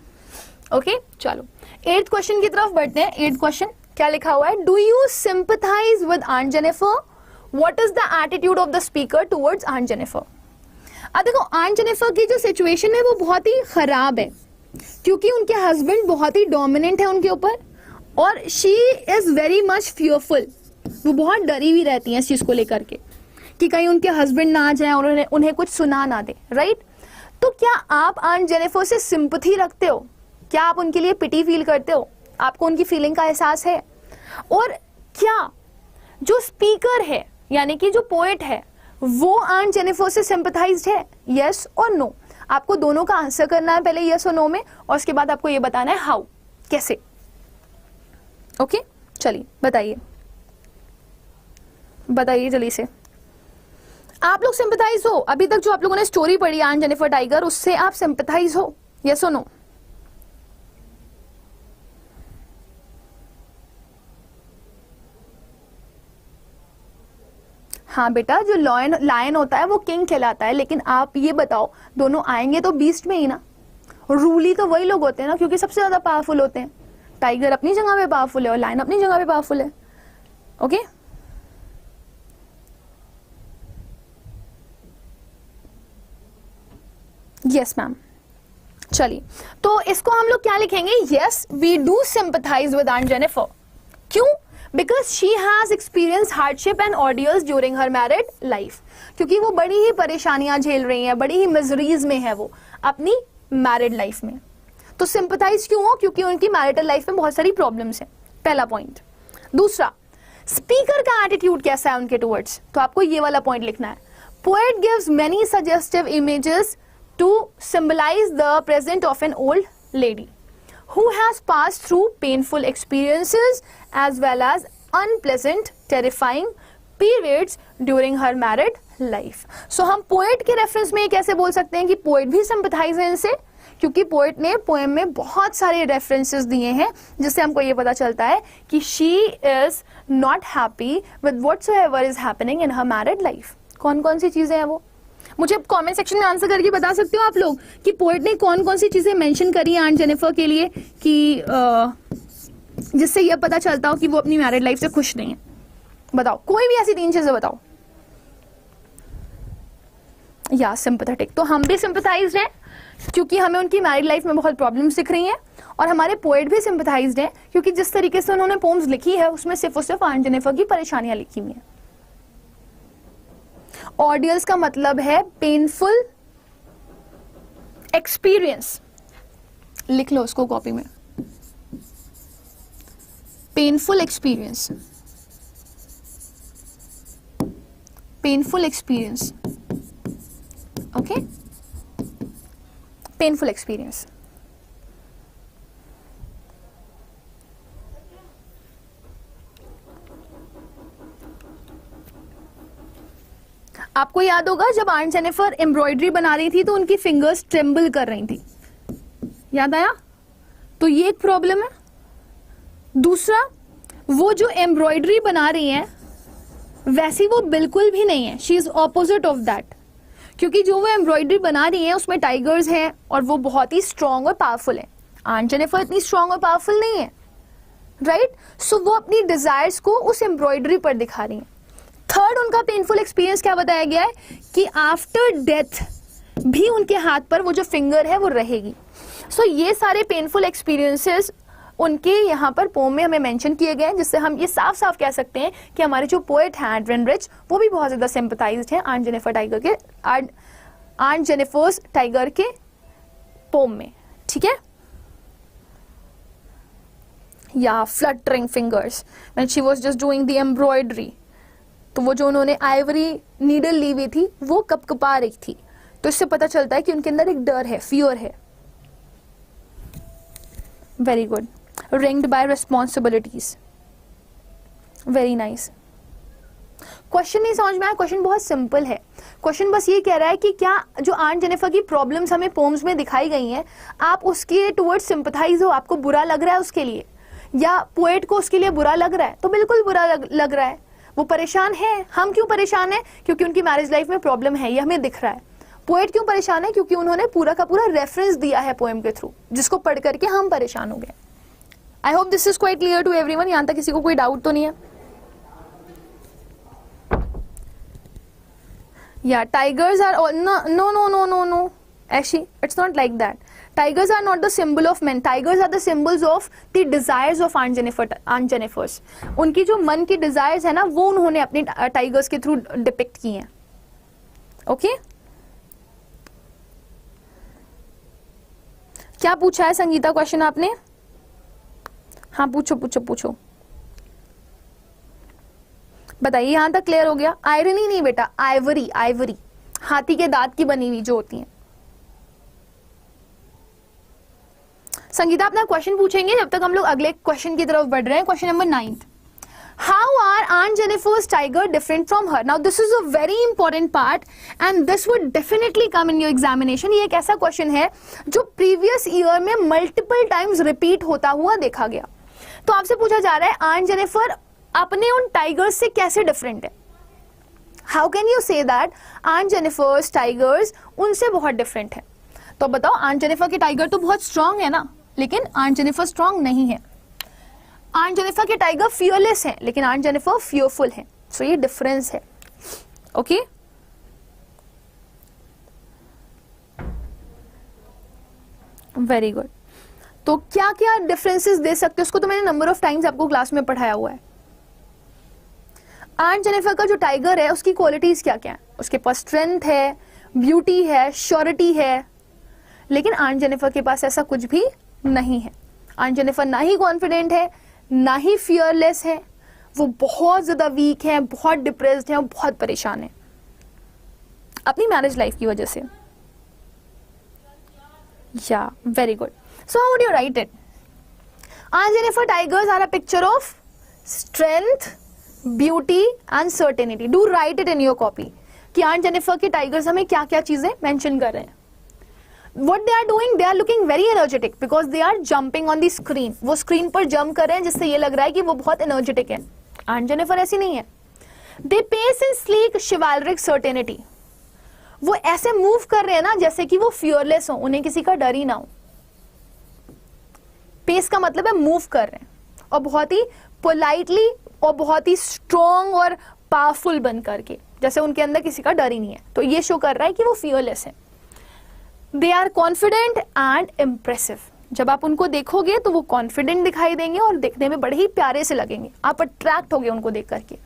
ओके, चलो 8th क्वेश्चन की तरफ बढ़ते हैं. 8th क्वेश्चन क्या लिखा हुआ है? Do you sympathise with aunt Jennifer? What is the attitude of the speaker towards Aunt Jennifer? अब देखो, आंट जेनिफर की जो सिचुएशन है वो बहुत ही खराब है, क्योंकि उनके हस्बैंड बहुत ही डोमिनेंट है उनके ऊपर और she is very much fearful. वो बहुत डरी हुई रहती हैं इस चीज को लेकर के कि कहीं उनके हस्बैंड ना आ जाए और उन्हें कुछ सुना ना दे. राइट? तो क्या आप आंट जेनिफर से सिंपैथी रखते हो? क्या आप उनके लिए पिटी फील करते हो? आपको उनकी फीलिंग का एहसास है? और क्या जो स्पीकर है यानी कि जो पोएट है वो आंट जेनिफर से सिंपैथाइज्ड है? यस और नो? आपको दोनों का आंसर करना है पहले यस और नो में, और उसके बाद आपको ये बताना है हाउ, कैसे। ओके चलिए बताइए जल्दी से। आप लोग सिंपैथाइज हो? अभी तक जो आप लोगों ने स्टोरी पढ़ी आन जेनिफर टाइगर, उससे आप सिंपैथाइज हो, यस और नो? हाँ बेटा, जो लायन होता है वो किंग कहलाता है, लेकिन आप ये बताओ दोनों आएंगे तो बीस्ट में ही ना। रूली तो वही लोग होते हैं ना, क्योंकि सबसे ज्यादा पावरफुल होते हैं। टाइगर अपनी जगह पे पावरफुल है और लायन अपनी जगह पे पावरफुल है। Okay yes ma'am. चलिए तो इसको हम लोग क्या लिखेंगे? Yes we do sympathize with aunt Jennifer. क्यों? Because she has experience hardship and ordeals during her married life. क्योंकि वो बड़ी ही परेशानियां झेल रही हैं, बड़ी ही मिजरीज में है वो अपनी मैरिड लाइफ में। तो सिंपैथाइज क्यों हो? क्योंकि उनकी मैरिटल लाइफ में बहुत सारी प्रॉब्लम्स हैं, पहला पॉइंट। दूसरा, स्पीकर का एटीट्यूड कैसा है उनके टुवर्ड्स, तो आपको ये वाला पॉइंट लिखना है। Poet gives many suggestive images to symbolize the present of an old lady who has passed through painful experiences as well as unpleasant, terrifying periods during her married life. So हम poet के reference में कैसे बोल सकते हैं कि poet भी sympathize है इनसे? क्योंकि poet ने poem में बहुत सारे references दिए हैं जिससे हमको ये पता चलता है कि she is not happy with whatsoever is happening in her married life. कौन कौन सी चीजें हैं वो? मुझे कमेंट सेक्शन में आंसर करके बता सकते हो आप लोग कि पोएट ने कौन कौन सी चीजें मेंशन करी आंट जेनिफर के लिए कि जिससे यह पता चलता हो कि वो अपनी मैरिड लाइफ से खुश नहीं है। बताओ, कोई भी ऐसी 3 चीजें बताओ। या सिंपैथेटिक, तो हम भी सिंपैथाइज्ड हैं क्योंकि हमें उनकी मैरिड लाइफ में बहुत प्रॉब्लम्स दिख रही हैं, और हमारे पोएट भी सिंपैथाइज्ड हैं क्योंकि जिस तरीके से उन्होंने पोम्स लिखी है उसमें सिर्फ और सिर्फ आंट जेनिफर की परेशानियां लिखी हुई हैं। ऑर्डियल्स का मतलब है पेनफुल एक्सपीरियंस, लिख लो उसको कॉपी में, painful experience, painful experience, okay, painful experience. आपको याद होगा जब आंट जेनिफर एम्ब्रॉयडरी बना रही थी तो उनकी फिंगर्स ट्रेम्बल कर रही थी, याद आया? तो ये एक प्रॉब्लम है। दूसरा, वो जो एम्ब्रॉयडरी बना रही हैं वैसी वो बिल्कुल भी नहीं है, she is opposite of that. क्योंकि जो वो एम्ब्रॉयडरी बना रही है उसमें टाइगर्स हैं और वो बहुत ही स्ट्रांग और पावरफुल है। आंट जेनिफर इतनी स्ट्रांग और पावरफुल नहीं है, राइट? सो वो अपनी डिजायर्स को उस एम्ब्रॉयडरी पर दिखा रही है। थर्ड, उनका पेनफुल एक्सपीरियंस क्या बताया गया है कि आफ्टर डेथ भी उनके हाथ पर वो जो फिंगर है वो रहेगी। सो ये सारे पेनफुल एक्सपीरियंसेस उनके यहाँ पर पोम में हमें मेंशन किए गए हैं, जिससे हम ये साफ साफ कह सकते हैं कि हमारे जो पोएट हैं एडविन रिच, वो भी बहुत ज्यादा सिंपैथाइज्ड हैं आंट जेनिफर्स टाइगर के पोम में। ठीक है? या fluttering fingers when she was just doing the embroidery, तो वो जो उन्होंने आइवरी नीडल ली हुई थी वो कपकपा रही थी, तो इससे पता चलता है कि उनके अंदर एक डर है, फियर है। Very good. Ringed by responsibilities, very nice. Question नहीं समझ में आया? क्वेश्चन बहुत सिंपल है। क्वेश्चन बस ये कह रहा है कि क्या जो आंट जेनिफर की प्रॉब्लम्स हमें पोम्स में दिखाई गई हैं, आप उसके टुवर्ड्स सिंपैथाइज हो, आपको बुरा लग रहा है उसके लिए, या पोएट को उसके लिए बुरा लग रहा है? तो बिल्कुल बुरा लग रहा है, वो परेशान है। हम क्यों परेशान है? क्योंकि उनकी मैरिज लाइफ में प्रॉब्लम है, ये हमें दिख रहा है। पोएट क्यों परेशान है? क्योंकि उन्होंने पूरा का पूरा रेफरेंस दिया है पोएम के थ्रू, जिसको पढ़ करके हम परेशान हो गए। I hope this is quite clear to everyone. यहां तक किसी को कोई डाउट तो नहीं है? या tigers are no no no no no actually it's not like that. Tigers are not the symbol of men. Tigers are the symbols of the desires of Aunt Jennifer's. उनकी जो मन की desires है ना, वो उन्होंने अपने टाइगर्स के थ्रू डिपिक्ट की हैं। ओके? क्या पूछा है संगीता क्वेश्चन आपने? हाँ पूछो पूछो पूछो, बताइए। यहां तक क्लियर हो गया? आयरनी नहीं बेटा, आइवरी, आइवरी, हाथी के दांत की बनी हुई जो होती है। संगीता अपना क्वेश्चन पूछेंगे जब तक हम लोग अगले क्वेश्चन की तरफ बढ़ रहे हैं. Question number 9. How are Aunt Jennifer's tiger different from her? Now this is a very important part and this would definitely come in your examination. ये एक ऐसा क्वेश्चन है जो प्रीवियस ईयर में मल्टीपल टाइम्स रिपीट होता हुआ देखा गया. तो आपसे पूछा जा रहा है आंट जेनिफर अपने उन टाइगर्स से कैसे डिफरेंट है. How can you say that aunt Jennifer's tigers उनसे बहुत डिफरेंट है. तो बताओ, आंट जेनिफर के टाइगर तो बहुत स्ट्रांग है ना, लेकिन आंट जेनिफर स्ट्रांग नहीं है. आंट जेनिफर के टाइगर फियरलेस हैं, लेकिन आंट जेनिफर फियरफुल हैं. सो ये डिफरेंस है. Okay, very good. तो क्या क्या डिफरेंसेस दे सकते हो उसको तो मैंने नंबर ऑफ टाइम्स आपको क्लास में पढ़ाया हुआ है. आंट जेनिफर का जो टाइगर है उसकी क्वालिटीज क्या क्या है. उसके पास स्ट्रेंथ है, ब्यूटी है, श्योरिटी है, लेकिन आंट जेनिफर के पास ऐसा कुछ भी नहीं है. आंट जेनिफर ना ही कॉन्फिडेंट है, ना ही फियरलेस है. वो बहुत ज्यादा वीक है, बहुत डिप्रेस्ड है और बहुत परेशान है अपनी मैरिज लाइफ की वजह से. Yeah very good. So how would you write it? Aunt Jennifer tigers are a picture of strength, beauty and certainty. Do write it in your copy कि आंट जेनिफर के टाइगर्स हमें क्या क्या चीजें mention कर रहे हैं. What they are doing, they are looking very energetic because they are jumping on the screen. वो स्क्रीन पर जंप कर रहे हैं जिससे ये लग रहा है कि वो बहुत एनर्जेटिक है. आंट जेनिफर ऐसी नहीं है. They pace in sleek chivalric certainty. वो ऐसे मूव कर रहे हैं ना जैसे कि वो फियरलेस हो, उन्हें किसी का डर ही ना हो. पेस का मतलब है मूव कर रहे हैं, और बहुत ही पोलाइटली और बहुत ही स्ट्रॉन्ग और पावरफुल बन करके, जैसे उनके अंदर किसी का डर ही नहीं है. तो ये शो कर रहा है कि वो फियरलेस है. They are confident and impressive. जब आप उनको देखोगे तो वो कॉन्फिडेंट दिखाई देंगे और देखने में बड़े ही प्यारे से लगेंगे. आप अट्रैक्ट होगे उनको देख करके.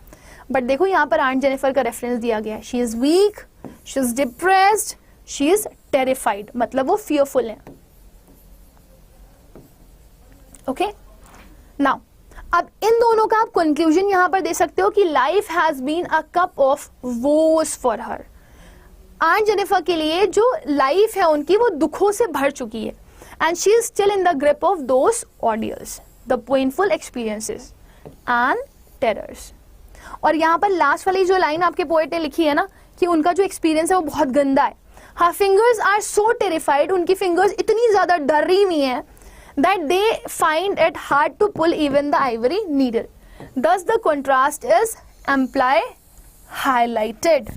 बट देखो यहाँ पर आंट जेनिफर का रेफरेंस दिया गया है. She is weak, she is depressed, she is terrified. मतलब वो फियरफुल है. ओके, नाउ अब इन दोनों का आप कंक्लूजन यहां पर दे सकते हो कि life has been a cup of woes for her. Aunt Jennifer के लिए जो लाइफ है उनकी वो दुखों से भर चुकी है. And she is still in the grip of those ordeals, the painful experiences and terrors. और यहाँ पर लास्ट वाली जो लाइन आपके पोएट ने लिखी है ना कि उनका जो एक्सपीरियंस है वो बहुत गंदा है. Her fingers are so terrified. उनकी फिंगर्स इतनी ज्यादा डरी हुई हैं that they find it hard to pull even the ivory needle. Thus the contrast is amply highlighted.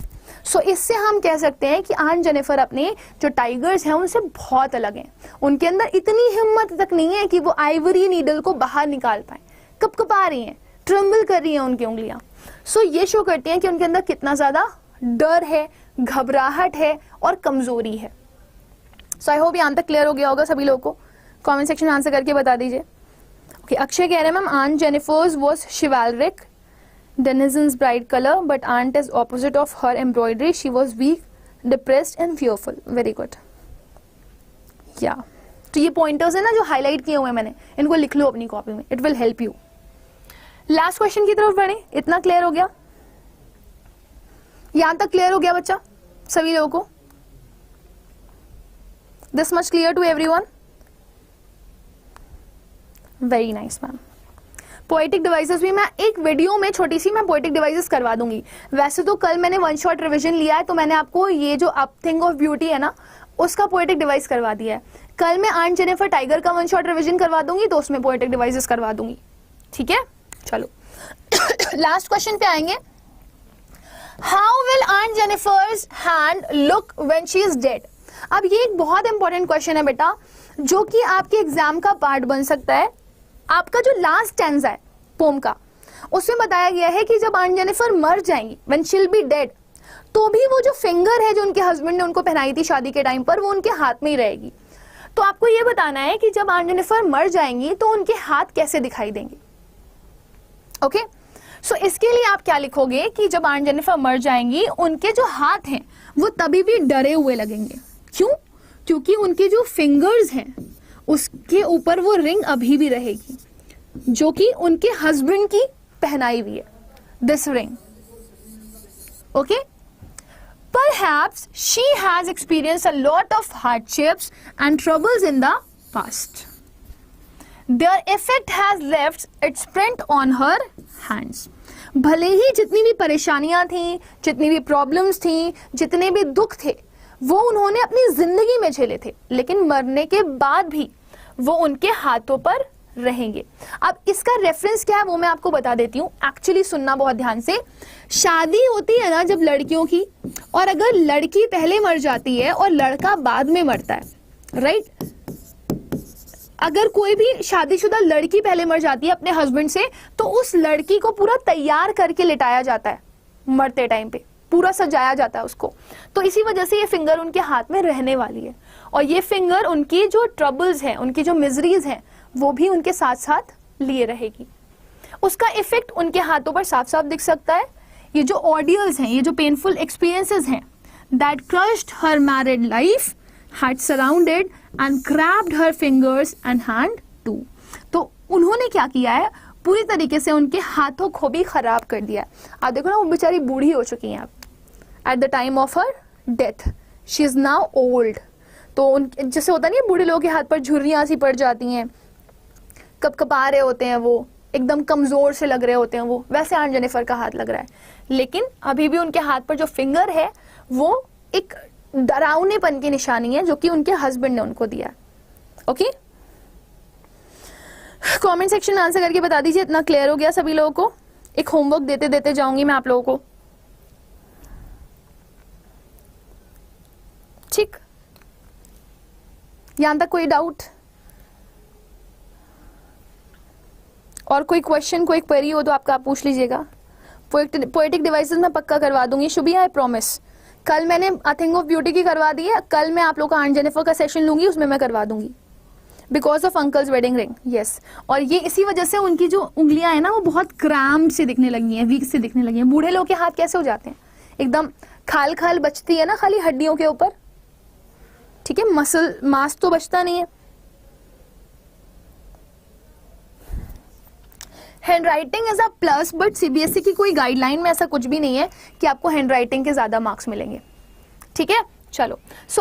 So इससे हम कह सकते हैं कि आंट जेनिफर अपने जो टाइगर्स हैं उनसे बहुत अलग हैं. उनके अंदर इतनी हिम्मत तक नहीं है कि वो आइवरी नीडल को बाहर निकाल पाए. कपकपा रही हैं, ट्रम्बल कर रही हैं उनकी उंगलियां. सो ये शो करती हैं कि उनके अंदर कितना ज्यादा डर है, घबराहट है और कमजोरी है. सो आई होप यहाँ तक क्लियर हो गया होगा सभी लोगों को. कमेंट सेक्शन आंसर करके बता दीजिए. ओके, अक्षय कह रहे हैं ma'am Aunt Jennifer's was chivalric, denizens bright colour, but aunt is opposite of her embroidery. She was weak, depressed and fearful. Very good. या तो ये पॉइंटर्स है ना जो हाईलाइट किए हुए हैं मैंने, इनको लिख लो अपनी कॉपी में. It will help you. Last question की तरफ बढ़े. इतना क्लियर हो गया? यहां तक क्लियर हो गया बच्चा सभी लोगों को? This much clear to everyone? Very nice ma'am. Poetic devices भी मैं एक वीडियो में छोटी सी मैं पोएटिक डिवाइसेस करवा दूंगी. वैसे तो कल मैंने वन शॉट रिवीजन लिया है तो मैंने आपको ये जो अप थिंग ऑफ ब्यूटी है ना उसका पोएटिक डिवाइस करवा दिया है. कल मैं आंट जेनिफर टाइगर का वन शॉट रिवीजन करवा दूंगी तो उसमें पोएटिक डिवाइसेस करवा दूंगी. ठीक है, चलो लास्ट क्वेश्चन पे आएंगे. How will aunt Jennifer's hand look when she is dead? अब ये एक बहुत इंपॉर्टेंट क्वेश्चन है बेटा, जो कि आपके एग्जाम का पार्ट बन सकता है. आपका जो लास्ट स्टैंजा है पोम का, उसमें बताया गया है कि जब आंट जेनिफर मर जाएंगी, when she will be dead, तो भी वो जो फिंगर है जो उनके हस्बैंड ने उनको पहनाई थी शादी के टाइम पर, वो उनके हाथ में ही रहेगी. तो आपको ये बताना है कि जब आंट जेनिफर मर जाएंगी तो उनके हाथ कैसे दिखाई देंगे. ओके, सो इसके लिए आप क्या लिखोगे कि जब आंट जेनिफर मर जाएंगी उनके जो हाथ हैं वो तभी भी डरे हुए लगेंगे. क्यों? क्योंकि उनके जो फिंगर्स हैं उसके ऊपर वो रिंग अभी भी रहेगी जो कि उनके हस्बैंड की पहनाई हुई है, this ring. Okay, perhaps she has experience a lot of hardships and troubles in the past. Their effect has left its print on her hands. भले ही जितनी भी परेशानियां थी, जितनी भी प्रॉब्लम्स थी, जितने भी दुख थे, वो उन्होंने अपनी जिंदगी में झेले थे, लेकिन मरने के बाद भी वो उनके हाथों पर रहेंगे। अब इसका रेफरेंस क्या है वो मैं आपको बता देती हूँ। एक्चुअली सुनना बहुत ध्यान से। शादी होती है ना जब लड़कियों की, और अगर लड़की पहले मर जाती है और लड़का बाद में मरता है, राइट, अगर कोई भी शादीशुदा लड़की पहले मर जाती है अपने हस्बैंड से, तो उस लड़की को पूरा तैयार करके लिटाया जाता है, मरते टाइम पे पूरा सजाया जाता है उसको। तो इसी वजह से ये फिंगर उनके हाथ में रहने वाली है, और ये फिंगर उनकी जो ट्रबल्स हैं, उनकी जो मिजरीज हैं, वो भी उनके साथ साथ लिए रहेगी। उसका इफेक्ट उनके हाथों पर साफ साफ दिख सकता है। ये जो ऑडियल्स हैं, ये जो पेनफुल एक्सपीरियंसेस हैं, that crushed her married life, had surrounded and grabbed her fingers and hand too. तो उन्होंने क्या किया है, पूरी तरीके से उनके हाथों को भी खराब कर दिया है। आप देखो ना, वो बेचारी बूढ़ी हो चुकी हैं अब at the time of her death, she is now old. तो उन जैसे होता नहीं है, बूढ़े लोगों के हाथ पर झुर्रियां सी पड़ जाती हैं, कपकपा रहे होते हैं, वो एकदम कमजोर से लग रहे होते हैं, वो वैसे आंट जेनिफर का हाथ लग रहा है। लेकिन अभी भी उनके हाथ पर जो फिंगर है वो एक डरावनेपन की निशानी है, जो कि उनके हस्बैंड ने उनको दिया। ओके, कमेंट सेक्शन में आंसर करके बता दीजिए, इतना क्लियर हो गया सभी लोगों को। एक होमवर्क देते देते जाऊंगी मैं आप लोगों को, ठीक? यहां तक कोई डाउट और कोई क्वेश्चन, कोई क्वेरी हो तो आपका आप पूछ लीजिएगा। पोएटिक डिवाइसेस मैं पक्का करवा दूंगी, शुभी, आई प्रॉमिस। कल मैंने आई थिंक ऑफ ब्यूटी की करवा दी है, कल मैं आप लोग का आंट जेनिफर का सेशन लूंगी, उसमें मैं करवा दूंगी, because of uncle's wedding ring. Yes, और ये इसी वजह से उनकी जो उंगलियां हैं ना, वो बहुत क्रैम्प से दिखने लगी हैं, वीक से दिखने लगी हैं। बूढ़े लोग के हाथ कैसे हो जाते हैं, एकदम खाल खाल बचती है ना खाली हड्डियों के ऊपर, ठीक है, मसल मांस तो बचता नहीं है। Hand writing is a plus, but CBSE की कोई गाइडलाइन में ऐसा कुछ भी नहीं है कि आपको हैंड राइटिंग के ज्यादा मार्क्स मिलेंगे, ठीक है। चलो, सो